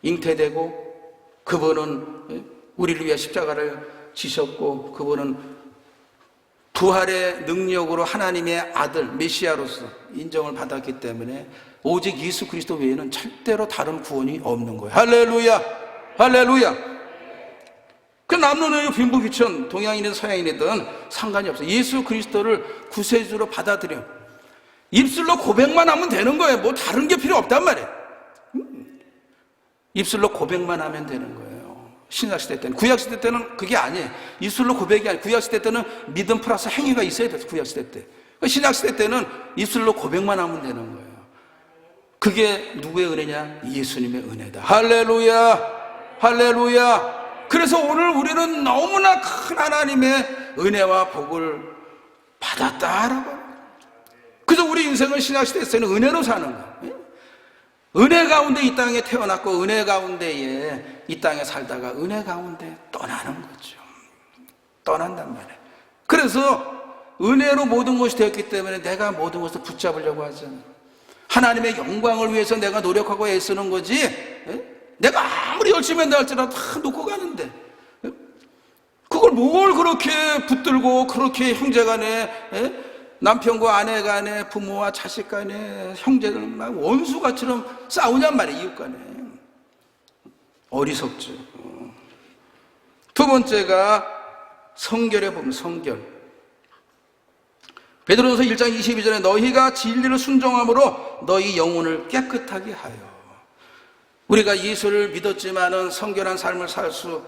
잉태되고, 그분은 우리를 위해 십자가를 지셨고, 그분은 부활의 능력으로 하나님의 아들 메시아로서 인정을 받았기 때문에 오직 예수 그리스도 외에는 절대로 다른 구원이 없는 거예요. 할렐루야, 할렐루야. 그 남론의 빈부귀천, 동양인이든 서양인이든 상관이 없어요. 예수 그리스도를 구세주로 받아들여 입술로 고백만 하면 되는 거예요. 뭐 다른 게 필요 없단 말이에요. 입술로 고백만 하면 되는 거예요. 신약시대 때는. 구약시대 때는 그게 아니에요. 입술로 고백이 아니에요. 구약시대 때는 믿음 플러스 행위가 있어야 돼요. 구약시대 때. 신약시대 때는 입술로 고백만 하면 되는 거예요. 그게 누구의 은혜냐? 예수님의 은혜다. 할렐루야, 할렐루야. 그래서 오늘 우리는 너무나 큰 하나님의 은혜와 복을 받았다라고. 그래서 우리 인생은 신약시대에서는 은혜로 사는 거예요. 은혜 가운데 이 땅에 태어났고 은혜 가운데에 이 땅에 살다가 은혜 가운데 떠나는 거죠. 떠난단 말이에요. 그래서 은혜로 모든 것이 되었기 때문에 내가 모든 것을 붙잡으려고 하잖아요. 하나님의 영광을 위해서 내가 노력하고 애쓰는 거지, 내가 아무리 열심히 한다 할지라도 다 놓고 가는데 그걸 뭘 그렇게 붙들고 그렇게 형제간에, 남편과 아내간에, 부모와 자식간에, 형제들 막 원수가처럼 싸우냔 말이에요. 이웃간에. 어리석죠. 두 번째가 성결에 보면 성결. 베드로전서 1장 22절에 너희가 진리를 순종함으로 너희 영혼을 깨끗하게 하여. 우리가 예수를 믿었지만은 성결한 삶을 살 수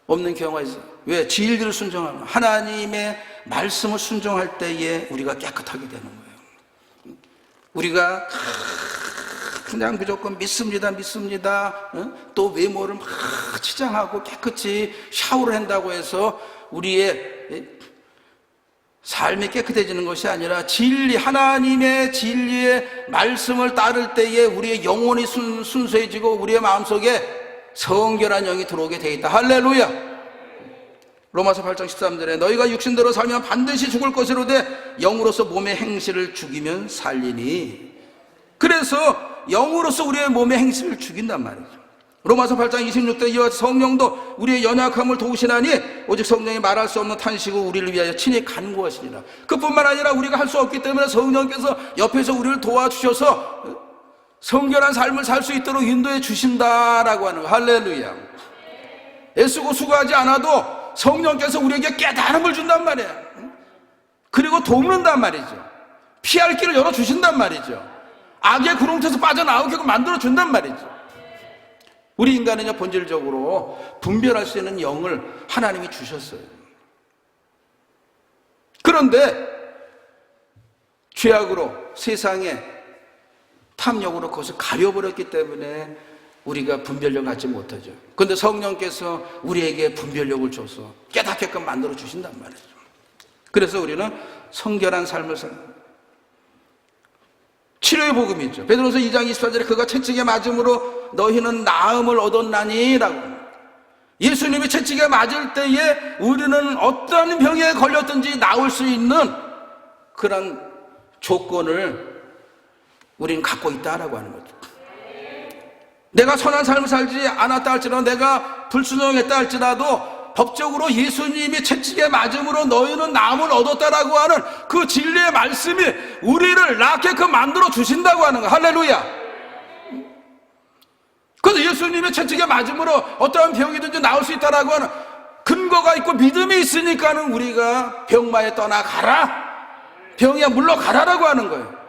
없는 경우가 있어요. 왜? 진리를 순종하면, 하나님의 말씀을 순종할 때에 우리가 깨끗하게 되는 거예요. 우리가 그냥 무조건 믿습니다, 또 외모를 막 치장하고 깨끗이 샤워를 한다고 해서 우리의 삶이 깨끗해지는 것이 아니라 진리, 하나님의 진리의 말씀을 따를 때에 우리의 영혼이 순수해지고 우리의 마음속에 성결한 영이 들어오게 되어 있다. 할렐루야. 로마서 8장 13절에 너희가 육신대로 살면 반드시 죽을 것이로되 영으로서 몸의 행실을 죽이면 살리니. 그래서 영으로서 우리의 몸의 행실을 죽인단 말이죠. 로마서 8장 26절에 이와 성령도 우리의 연약함을 도우시나니 오직 성령이 말할 수 없는 탄식으로 우리를 위하여 친히 간구하시니라. 그뿐만 아니라 우리가 할 수 없기 때문에 성령께서 옆에서 우리를 도와주셔서 성결한 삶을 살 수 있도록 인도해 주신다라고 하는 거예요. 할렐루야. 애쓰고 수고하지 않아도 성령께서 우리에게 깨달음을 준단 말이에요. 그리고 돕는단 말이죠. 피할 길을 열어주신단 말이죠. 악의 구렁텅이에서 빠져나오게끔 만들어준단 말이죠. 우리 인간은요, 본질적으로 분별할 수 있는 영을 하나님이 주셨어요. 그런데 죄악으로, 세상에 탐욕으로 그것을 가려버렸기 때문에 우리가 분별력을 갖지 못하죠. 그런데 성령께서 우리에게 분별력을 줘서 깨닫게끔 만들어 주신단 말이죠. 그래서 우리는 성결한 삶을 사는 치료의 복음이 있죠. 베드로서 2장 24절에 그가 채찍에 맞음으로 너희는 나음을 얻었나니 라고. 예수님이 채찍에 맞을 때에 우리는 어떤 병에 걸렸든지 나을 수 있는 그런 조건을 우리는 갖고 있다라고 하는 거죠. 내가 선한 삶을 살지 않았다 할지라도, 내가 불순종했다 할지라도 법적으로 예수님이 채찍에 맞음으로 너희는 나음을 얻었다라고 하는 그 진리의 말씀이 우리를 낫게끔 만들어 주신다고 하는 거예요. 할렐루야. 그래서 예수님의 채찍에 맞음으로 어떠한 병이든지 나을 수 있다라고 하는 근거가 있고 믿음이 있으니까는 우리가 병마에 떠나가라, 병이야 물러가라라고 하는 거예요.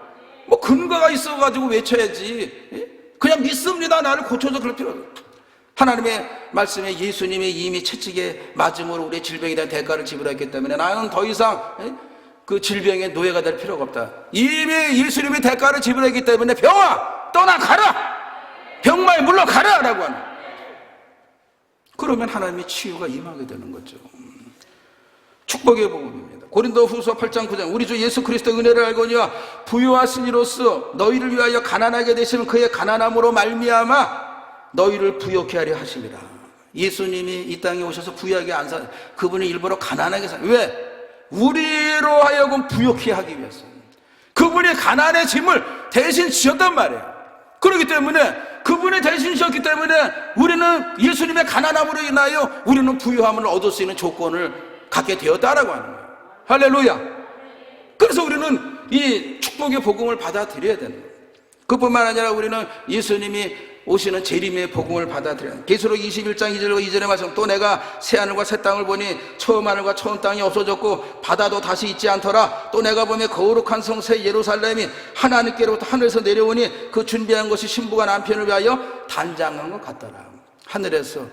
뭐 근거가 있어가지고 외쳐야지 그냥 믿습니다, 나를 고쳐줘, 그럴 필요 없어요. 하나님의 말씀에 예수님이 이미 채찍에 맞음으로 우리의 병에 대한 대가를 지불했기 때문에 나는 더 이상 그 질병의 노예가 될 필요가 없다. 이미 예수님이 대가를 지불했기 때문에 병아 떠나가라, 병마에 물러가라 라고 하는. 그러면 하나님의 치유가 임하게 되는 거죠. 축복의 복음입니다. 고린도후서 8장 9절 우리 주 예수 그리스도의 은혜를 알거니와 부유하신 이로써 너희를 위하여 가난하게 되시면 그의 가난함으로 말미암아 너희를 부욕케 하려 하심이라. 예수님이 이 땅에 오셔서 부유하게 안 사, 그분이 일부러 가난하게 사. 왜? 우리로 하여금 부욕케 하기 위해서. 그분이 가난의 짐을 대신 지었단 말이에요. 그렇기 때문에 그분이 대신 지었기 때문에 우리는 예수님의 가난함으로 인하여 우리는 부유함을 얻을 수 있는 조건을 갖게 되었다라고 하는 거예요. 할렐루야. 그래서 우리는 이 축복의 복음을 받아들여야 되는 거예요. 그뿐만 아니라 우리는 예수님이 오시는 재림의 복음을 받아들여야 돼요. 계시록 21장 2절과 2절의 말씀, 또 내가 새하늘과 새 땅을 보니 처음 하늘과 처음 땅이 없어졌고 바다도 다시 있지 않더라. 또 내가 보며 거룩한 성 새 예루살렘이 하나님께로부터 하늘에서 내려오니 그 준비한 것이 신부가 남편을 위하여 단장한 것 같더라. 하늘에서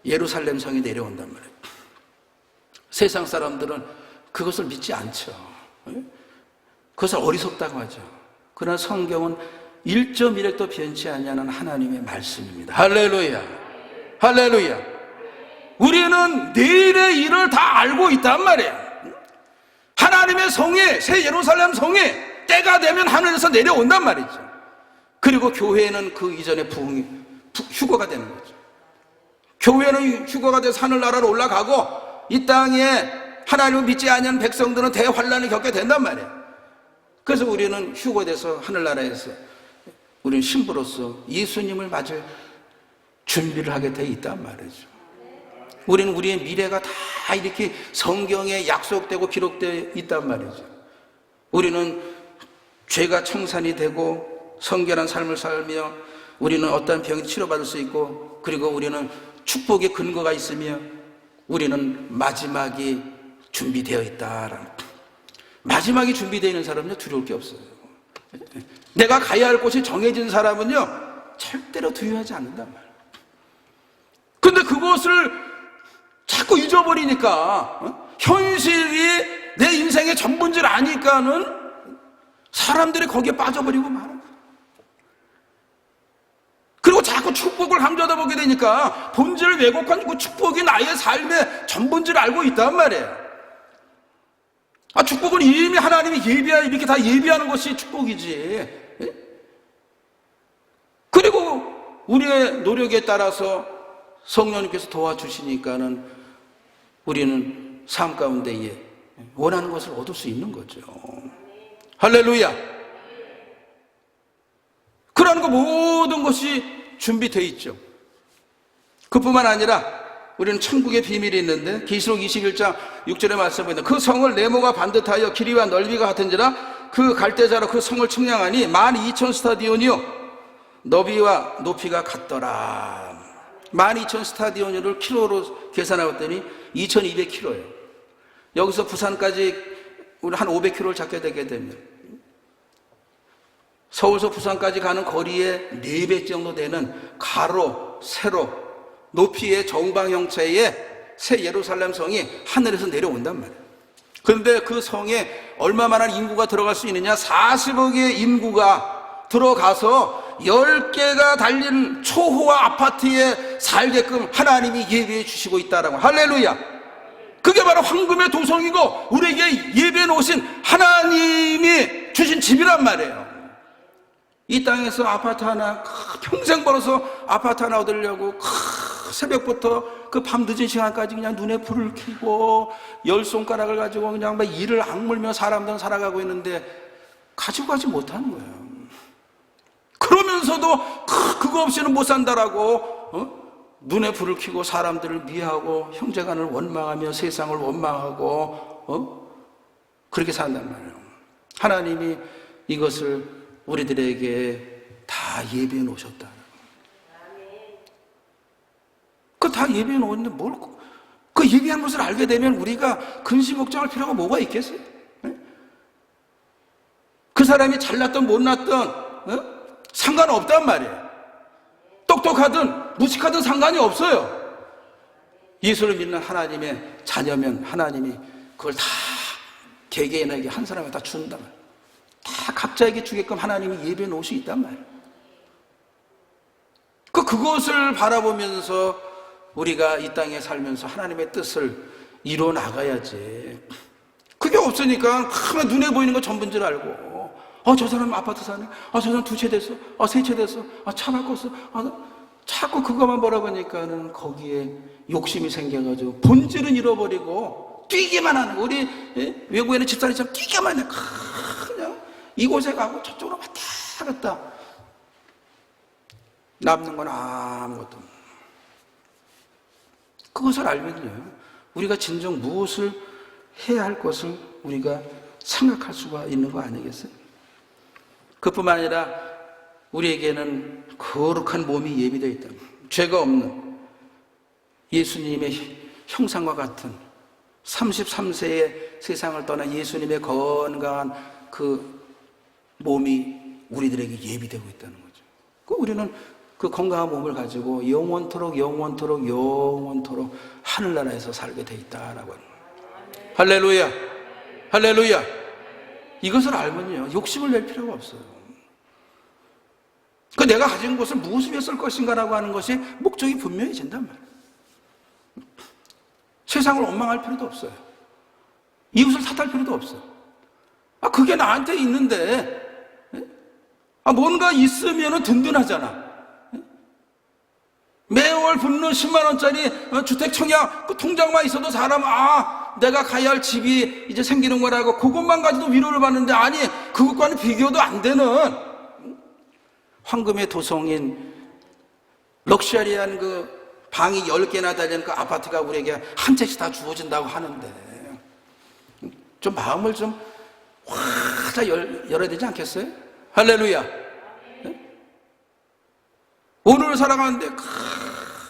예루살렘 성이 내려온단 말이에요. 세상 사람들은 그것을 믿지 않죠. 그것을 어리석다고 하죠. 그러나 성경은 1.1획도 변치 않냐는 하나님의 말씀입니다. 할렐루야. 할렐루야. 우리는 내일의 일을 다 알고 있단 말이에요. 하나님의 성에, 새 예루살렘 성에 때가 되면 하늘에서 내려온단 말이죠. 그리고 교회는 그 이전에 휴거가 되는 거죠. 교회는 휴거가 돼서 하늘나라로 올라가고 이 땅에 하나님을 믿지 않는 백성들은 대환란을 겪게 된단 말이에요. 그래서 우리는 휴거돼서 하늘나라에서 우리는 신부로서 예수님을 맞을 준비를 하게 돼 있단 말이죠. 우리는 우리의 미래가 다 이렇게 성경에 약속되고 기록되어 있단 말이죠. 우리는 죄가 청산이 되고 성결한 삶을 살며 우리는 어떤 병이 치료받을 수 있고, 그리고 우리는 축복의 근거가 있으며 우리는 마지막이 준비되어 있다라는. 마지막이 준비되어 있는 사람은요 두려울 게 없어요. 내가 가야 할 곳이 정해진 사람은요 절대로 두려워하지 않는단 말이에요. 근데 그것을 자꾸 잊어버리니까, 현실이 내 인생의 전부인 줄 아니까는 사람들이 거기에 빠져버리고 말아요. 그리고 자꾸 축복을 강조하다 보게 되니까 본질을 왜곡한 그 축복이 나의 삶의 전부인 줄 알고 있단 말이에요. 축복은 이미 하나님이 이렇게 다 예비하는 것이 축복이지. 그리고 우리의 노력에 따라서 성령님께서 도와주시니까는 우리는 삶 가운데에 원하는 것을 얻을 수 있는 거죠. 할렐루야. 그러는 거 모든 것이 준비되어 있죠. 그뿐만 아니라 우리는 천국의 비밀이 있는데, 계시록 21장 6절에 말씀합니다. 그 성을 네모가 반듯하여 길이와 넓이가 같은지라 그 갈대자로 그 성을 측량하니 12,000스타디온이요 너비와 높이가 같더라. 12,000스타디온을 킬로로 계산해봤더니 2,200킬로예요. 여기서 부산까지 우리 한 500킬로를 잡게 되게 되면 서울에서 부산까지 가는 거리의 4배 정도 되는 가로, 세로, 높이의 정방형체의 새 예루살렘 성이 하늘에서 내려온단 말이에요. 그런데 그 성에 얼마만한 인구가 들어갈 수 있느냐? 40억의 인구가 들어가서 10개가 달린 초호화 아파트에 살게끔 하나님이 예배해 주시고 있다라고. 할렐루야. 그게 바로 황금의 도성이고 우리에게 예배해 놓으신 하나님이 주신 집이란 말이에요. 이 땅에서 아파트 하나 평생 벌어서 아파트 하나 얻으려고 새벽부터 그 밤 늦은 시간까지 그냥 눈에 불을 켜고 10손가락을 가지고 그냥 막 이를 악물며 사람들은 살아가고 있는데 가지고 가지 못하는 거예요. 그러면서도 그거 없이는 못 산다라고 눈에 불을 켜고 사람들을 미워하고 형제간을 원망하며 세상을 원망하고 그렇게 산단 말이에요. 하나님이 이것을 우리들에게 다 예비해 놓으셨다. 그 다 예비해 놓았는데 그 예비한 것을 알게 되면 우리가 근심 걱정할 필요가 뭐가 있겠어요? 그 사람이 잘났든 못났든 상관없단 말이에요. 똑똑하든 무식하든 상관이 없어요. 예수를 믿는 하나님의 자녀면 하나님이 그걸 다 개개인에게 한 사람에 다 준단 말이에요. 다 각자에게 주게끔 하나님이 예배해 놓으시 있단 말이에요. 그것을 바라보면서 우리가 이 땅에 살면서 하나님의 뜻을 이뤄 나가야지. 그게 없으니까 그냥 눈에 보이는 거 전부인 줄 알고, 저 사람 아파트 사네, 저 사람 2채 됐어, 3채 됐어, 차 바꿨어, 자꾸 그것만 보라보니까는 거기에 욕심이 생겨가지고 본질은 잃어버리고 뛰기만 하는 거. 우리 외국에는 집사람처럼 뛰기만 해. 그냥 이곳에 가고 저쪽으로 왔다 갔다. 남는 건 아무것도 없는. 그것을 알면요, 우리가 진정 무엇을 해야 할 것을 우리가 생각할 수가 있는 거 아니겠어요? 그뿐만 아니라 우리에게는 거룩한 몸이 예비되어 있다. 죄가 없는 예수님의 형상과 같은 33세의 세상을 떠난 예수님의 건강한 그 몸이 우리들에게 예비되고 있다는 거죠. 우리는 그 건강한 몸을 가지고 영원토록 하늘나라에서 살게 돼 있다라고 하는 거예요. 할렐루야, 할렐루야. 이것을 알면요, 욕심을 낼 필요가 없어요. 내가 가진 것을 무엇을 위해 쓸 것인가라고 하는 것이 목적이 분명해진단 말이에요. 세상을 원망할 필요도 없어요. 이웃을 탓할 필요도 없어요. 그게 나한테 있는데, 뭔가 있으면 든든하잖아. 매월 붙는 10만 원짜리 주택 청약 그 통장만 있어도 사람 내가 가야 할 집이 이제 생기는 거라고 그것만 가지도 위로를 받는데, 아니 그것과는 비교도 안 되는 황금의 도성인 럭셔리한 그 방이 10개나 달린 그 아파트가 우리에게 한 채씩 다 주어진다고 하는데, 좀 마음을 좀 확 열어야 되지 않겠어요? 할렐루야. 오늘 살아가는데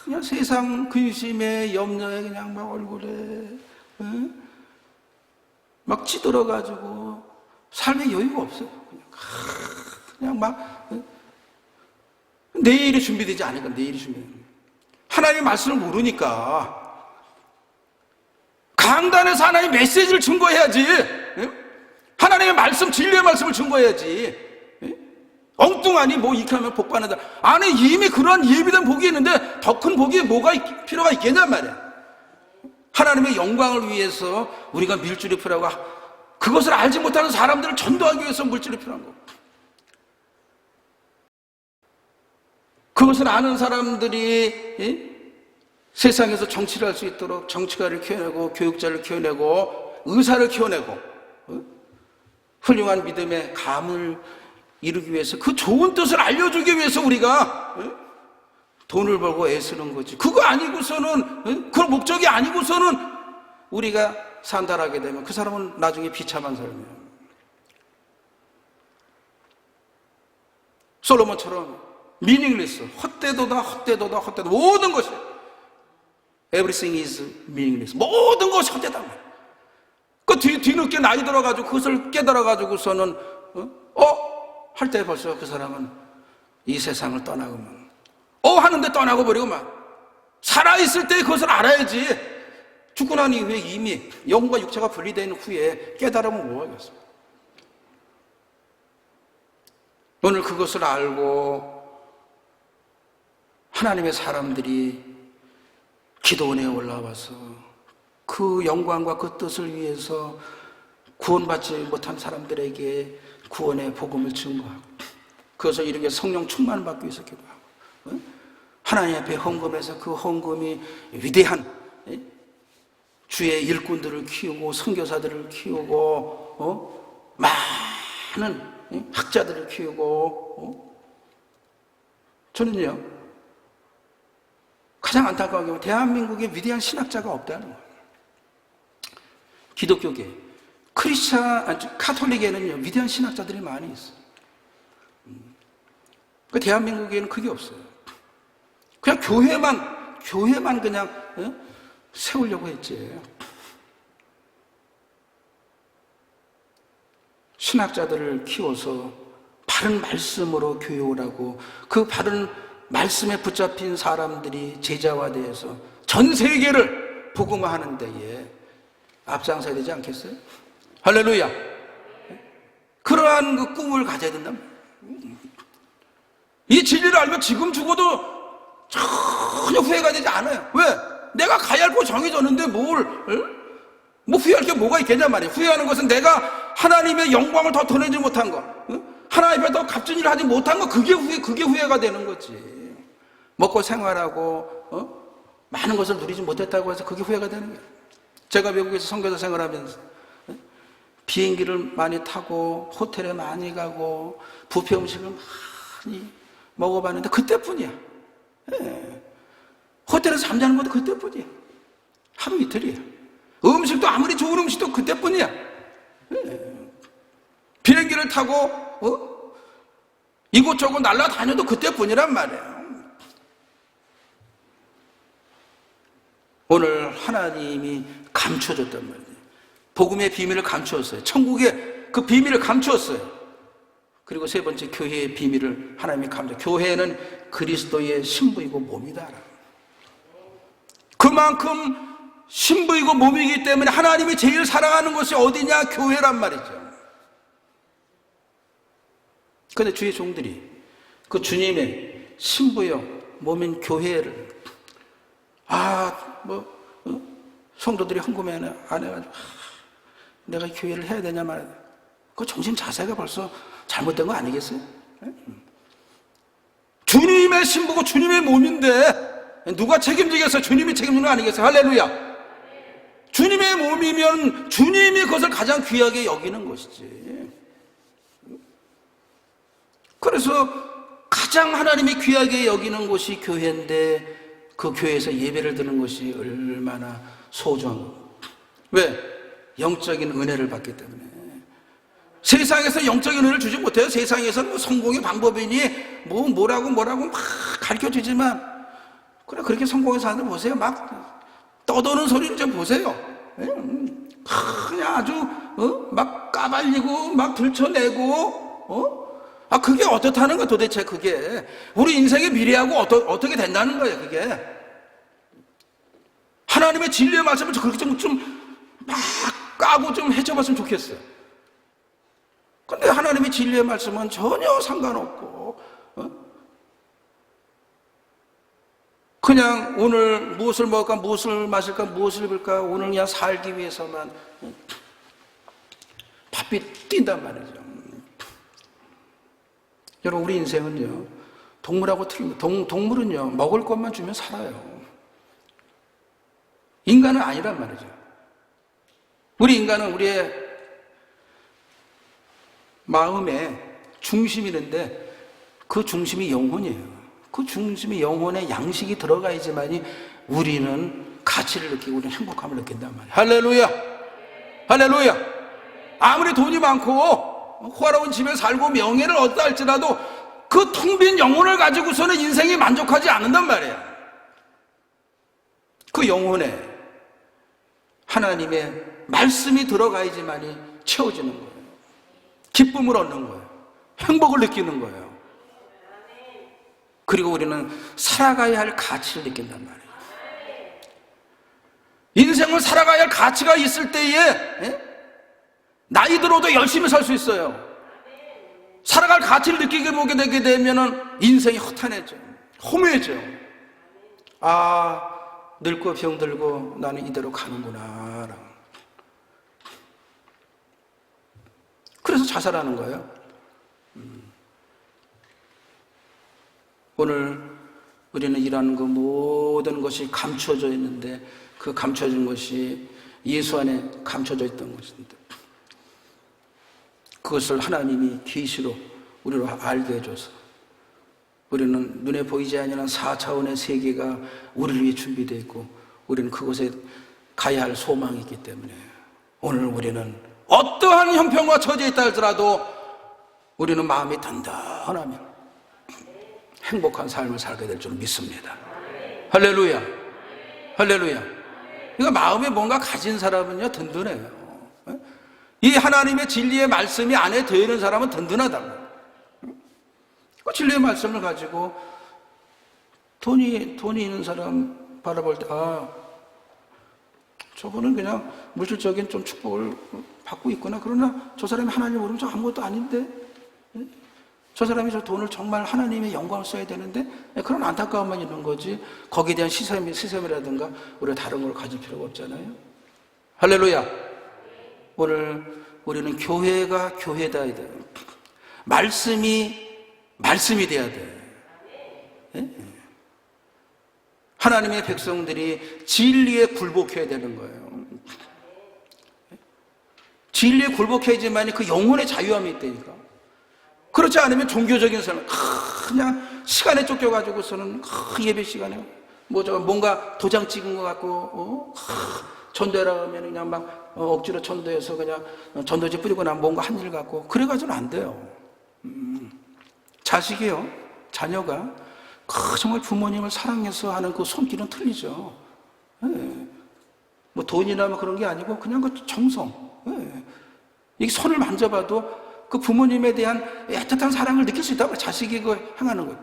그냥 세상 근심에 염려에 그냥 막 얼굴에 막 찌들어가지고 삶에 여유가 없어요. 그냥 막 내일이 준비되지 않으니까, 내일이 준비되는 거예요. 하나님의 말씀을 모르니까 강단에서 하나님의 메시지를 증거해야지. 하나님의 말씀, 진리의 말씀을 증거해야지. 엉뚱하니 이렇게 하면 복 받는다. 안에 이미 그런 예비된 복이 있는데 더 큰 복이 뭐가 필요가 있겠냔 말이야. 하나님의 영광을 위해서 우리가 밀줄이 필요하고, 그것을 알지 못하는 사람들을 전도하기 위해서 물질이 필요한 거고, 그것을 아는 사람들이 세상에서 정치를 할 수 있도록 정치가를 키워내고, 교육자를 키워내고, 의사를 키워내고, 훌륭한 믿음의 감을 이루기 위해서, 그 좋은 뜻을 알려주기 위해서 우리가 돈을 벌고 애쓰는 거지. 그거 아니고서는, 그 목적이 아니고서는 우리가 산다라게 되면 그 사람은 나중에 비참한 사람이에요. 솔로몬처럼 meaningless, 헛되도다 모든 것이, everything is meaningless, 모든 것이 헛되다. 그 뒤늦게 나이 들어가지고 그것을 깨달아가지고서는 할 때 벌써 그 사람은 이 세상을 떠나고만 하는데 떠나고 버리고 막 살아있을 때 그것을 알아야지. 죽고 난 이후에 이미 영과 육체가 분리된 후에 깨달으면 뭐하겠습니까? 오늘 그것을 알고 하나님의 사람들이 기도원에 올라와서 그 영광과 그 뜻을 위해서 구원받지 못한 사람들에게 구원의 복음을 증거하고, 그것을 이루기 위해 성령 충만을 받기 위해서 기도하고, 하나님 앞에 헌금해서 그 헌금이 위대한 주의 일꾼들을 키우고 선교사들을 키우고 많은 학자들을 키우고, 저는요 가장 안타까운 게 대한민국에 위대한 신학자가 없다는 거예요. 기독교계, 카톨릭에는요 위대한 신학자들이 많이 있어요. 그 대한민국에는 그게 없어요. 그냥 교회만 그냥 세우려고 했지. 신학자들을 키워서 바른 말씀으로 교육을 하고, 그 바른 말씀에 붙잡힌 사람들이 제자화되어서 전 세계를 복음화하는 데에 앞장서야 되지 않겠어요? 할렐루야. 그러한 그 꿈을 가져야 된다. 이 진리를 알면 지금 죽어도 전혀 후회가 되지 않아요. 왜? 내가 가야 할 곳 정해졌는데 뭐 후회할 게 뭐가 있겠냐 말이에요. 후회하는 것은 내가 하나님의 영광을 더 드러내지 못한 거, 하나님 앞에 더 값진 일을 하지 못한 거, 그게 후회가 되는 거지. 먹고 생활하고 많은 것을 누리지 못했다고 해서 그게 후회가 되는 거예요. 제가 외국에서 선교사 생활하면서 비행기를 많이 타고 호텔에 많이 가고 뷔페 음식을 많이 먹어봤는데 그때뿐이야. 호텔에서 잠자는 것도 그때뿐이야. 하루 이틀이야. 음식도 아무리 좋은 음식도 그때뿐이야. 비행기를 타고 이곳저곳 날아다녀도 그때뿐이란 말이에요. 오늘 하나님이 감춰줬단 말이에요. 복음의 비밀을 감추었어요. 천국의 그 비밀을 감추었어요. 그리고 세 번째, 교회의 비밀을 하나님이 감춰. 교회는 그리스도의 신부이고 몸이다. 그만큼 신부이고 몸이기 때문에 하나님이 제일 사랑하는 것이 어디냐? 교회란 말이죠. 그런데 주의 종들이 그 주님의 신부요 몸인 교회를 성도들이 헌금에 안 해가지고 내가 교회를 해야 되냐 말이야. 그 정신 자세가 벌써 잘못된 거 아니겠어요? 주님의 신부고 주님의 몸인데 누가 책임지겠어요? 주님이 책임지는 거 아니겠어요? 할렐루야. 주님의 몸이면 주님이 그것을 가장 귀하게 여기는 것이지. 그래서 가장 하나님이 귀하게 여기는 곳이 교회인데 그 교회에서 예배를 드는 것이 얼마나 소중한. 왜? 영적인 은혜를 받기 때문에. 세상에서 영적인 은혜를 주지 못해요. 세상에서는 뭐 성공의 방법이니 뭐라고 막 가르쳐주지만 그래 그렇게 성공해서 사는 보세요. 막 떠도는 소리를 좀 보세요. 그냥 아주 막 까발리고 막 들춰내고 그게 어떻다는 거야 도대체. 그게 우리 인생의 미래하고 어떻게 된다는 거예요. 그게 하나님의 진리의 말씀을 그렇게 좀 막 까고 좀 해줘봤으면 좋겠어요. 근데 하나님의 진리의 말씀은 전혀 상관없고 그냥 오늘 무엇을 먹을까, 무엇을 마실까, 무엇을 입을까, 오늘 그냥 살기 위해서만 바삐 뛴단 말이죠. 여러분, 우리 인생은요, 동물하고 틀립니다. 동물은요, 먹을 것만 주면 살아요. 인간은 아니란 말이죠. 우리 인간은 우리의 마음의 중심이 있는데 그 중심이 영혼이에요. 그 중심이 영혼의 양식이 들어가야지만이 우리는 가치를 느끼고 우리는 행복함을 느낀단 말이에요. 할렐루야! 할렐루야! 아무리 돈이 많고 호화로운 집에 살고 명예를 얻다 할지라도 그 텅 빈 영혼을 가지고서는 인생이 만족하지 않는단 말이에요. 그 영혼에 하나님의 말씀이 들어가야지만이 채워지는 거예요. 기쁨을 얻는 거예요. 행복을 느끼는 거예요. 그리고 우리는 살아가야 할 가치를 느낀단 말이에요. 인생을 살아가야 할 가치가 있을 때에 나이 들어도 열심히 살 수 있어요. 살아갈 가치를 느끼게 보게 되게 되면 인생이 허탄해져, 허무해져. 늙고 병들고 나는 이대로 가는구나. 그래서 자살하는 거예요. 오늘 우리는 일하는 그 모든 것이 감춰져 있는데 그 감춰진 것이 예수 안에 감춰져 있던 것인데 그것을 하나님이 계시로 우리로 알게 해줘서 우리는 눈에 보이지 않는 4차원의 세계가 우리를 위해 준비되어 있고 우리는 그곳에 가야 할 소망이 있기 때문에 오늘 우리는 어떠한 형편과 처지에 있다 할지라도 우리는 마음이 단단하면 행복한 삶을 살게 될 줄 믿습니다. 할렐루야. 할렐루야. 그러니까 마음에 뭔가 가진 사람은요 든든해요. 이 하나님의 진리의 말씀이 안에 들어있는 사람은 든든하다고. 그 진리의 말씀을 가지고 돈이 있는 사람 바라볼 때 저거는 그냥 물질적인 좀 축복을 받고 있구나. 그러나 저 사람이 하나님 모르면 저 아무것도 아닌데 저 사람이 저 돈을 정말 하나님의 영광을 써야 되는데 그런 안타까움만 있는 거지 거기에 대한 시샘이라든가 우리가 다른 걸 가질 필요가 없잖아요. 할렐루야. 오늘 우리는 교회가 교회다. 말씀이 돼야 돼. 하나님의 백성들이 진리에 굴복해야 되는 거예요. 진리에 굴복해야지만 그 영혼의 자유함이 있다니까. 그렇지 않으면 종교적인 사람 그냥 시간에 쫓겨가지고서는 예배 시간에 뭔가 도장 찍은 것 같고 전도해라 하면 그냥 막 억지로 전도해서 그냥 전도지 뿌리고 나면 뭔가 한 일 같고 그래가지고는 안 돼요. 자식이요, 자녀가 정말 부모님을 사랑해서 하는 그 손길은 틀리죠. 뭐 돈이나 뭐 그런 게 아니고 그냥 그 정성. 이 손을 만져봐도 그 부모님에 대한 애틋한 사랑을 느낄 수 있다고 자식이 그 행하는 것.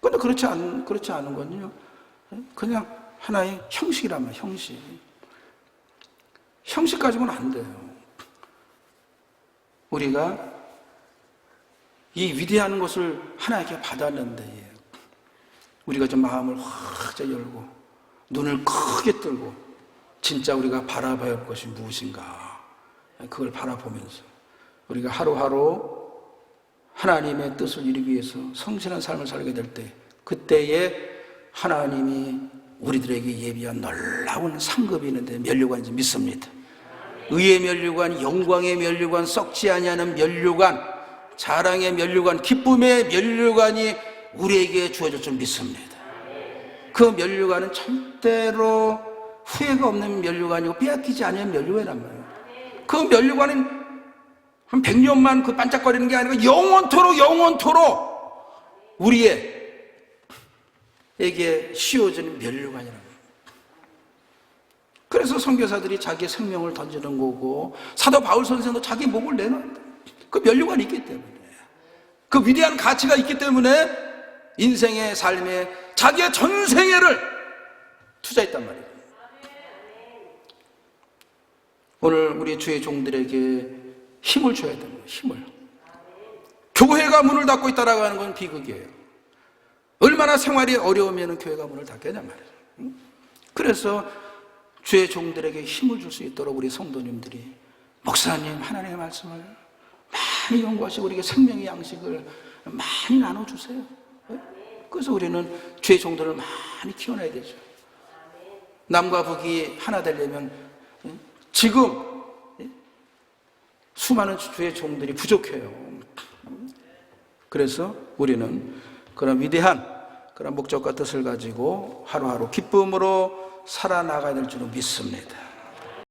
그런데 그렇지 않은 건요. 그냥 하나의 형식이란 말이에요. 형식. 형식 가지고는 안 돼요. 우리가 이 위대한 것을 하나님께 받았는데 우리가 좀 마음을 확 열고 눈을 크게 뜨고 진짜 우리가 바라봐야 할 것이 무엇인가, 그걸 바라보면서 우리가 하루하루 하나님의 뜻을 이루기 위해서 성실한 삶을 살게 될 때, 그때에 하나님이 우리들에게 예비한 놀라운 상급이 있는데 면류관인지 믿습니다. 의의 면류관, 영광의 면류관, 썩지 아니하는 면류관, 자랑의 면류관, 기쁨의 면류관이 우리에게 주어질 줄 믿습니다. 그 면류관은 절대로 후회가 없는 면류관이고 빼앗기지 않는 면류관이란 말이에요. 그 면류관은 한 100년만 그 반짝거리는 게 아니라 영원토록 우리에게 씌워지는 면류관이라는 거예요. 그래서 선교사들이 자기 생명을 던지는 거고, 사도 바울 선생도 자기 목을 내놓는다. 그 면류관이 있기 때문에, 그 위대한 가치가 있기 때문에 인생의 삶에 자기의 전생애를 투자했단 말이에요. 오늘 우리 주의 종들에게 힘을 줘야 됩니다. 힘을. 교회가 문을 닫고 있다라고 하는 건 비극이에요. 얼마나 생활이 어려우면 교회가 문을 닫겠냔 말이에요. 그래서 주의 종들에게 힘을 줄 수 있도록 우리 성도님들이, 목사님 하나님의 말씀을 많이 연구하시고 우리에게 생명의 양식을 많이 나눠주세요. 그래서 우리는 주의 종들을 많이 키워내야 되죠. 남과 북이 하나 되려면 지금 수많은 주의 종들이 부족해요. 그래서 우리는 그런 위대한 그런 목적과 뜻을 가지고 하루하루 기쁨으로 살아나가야 될 줄은 믿습니다.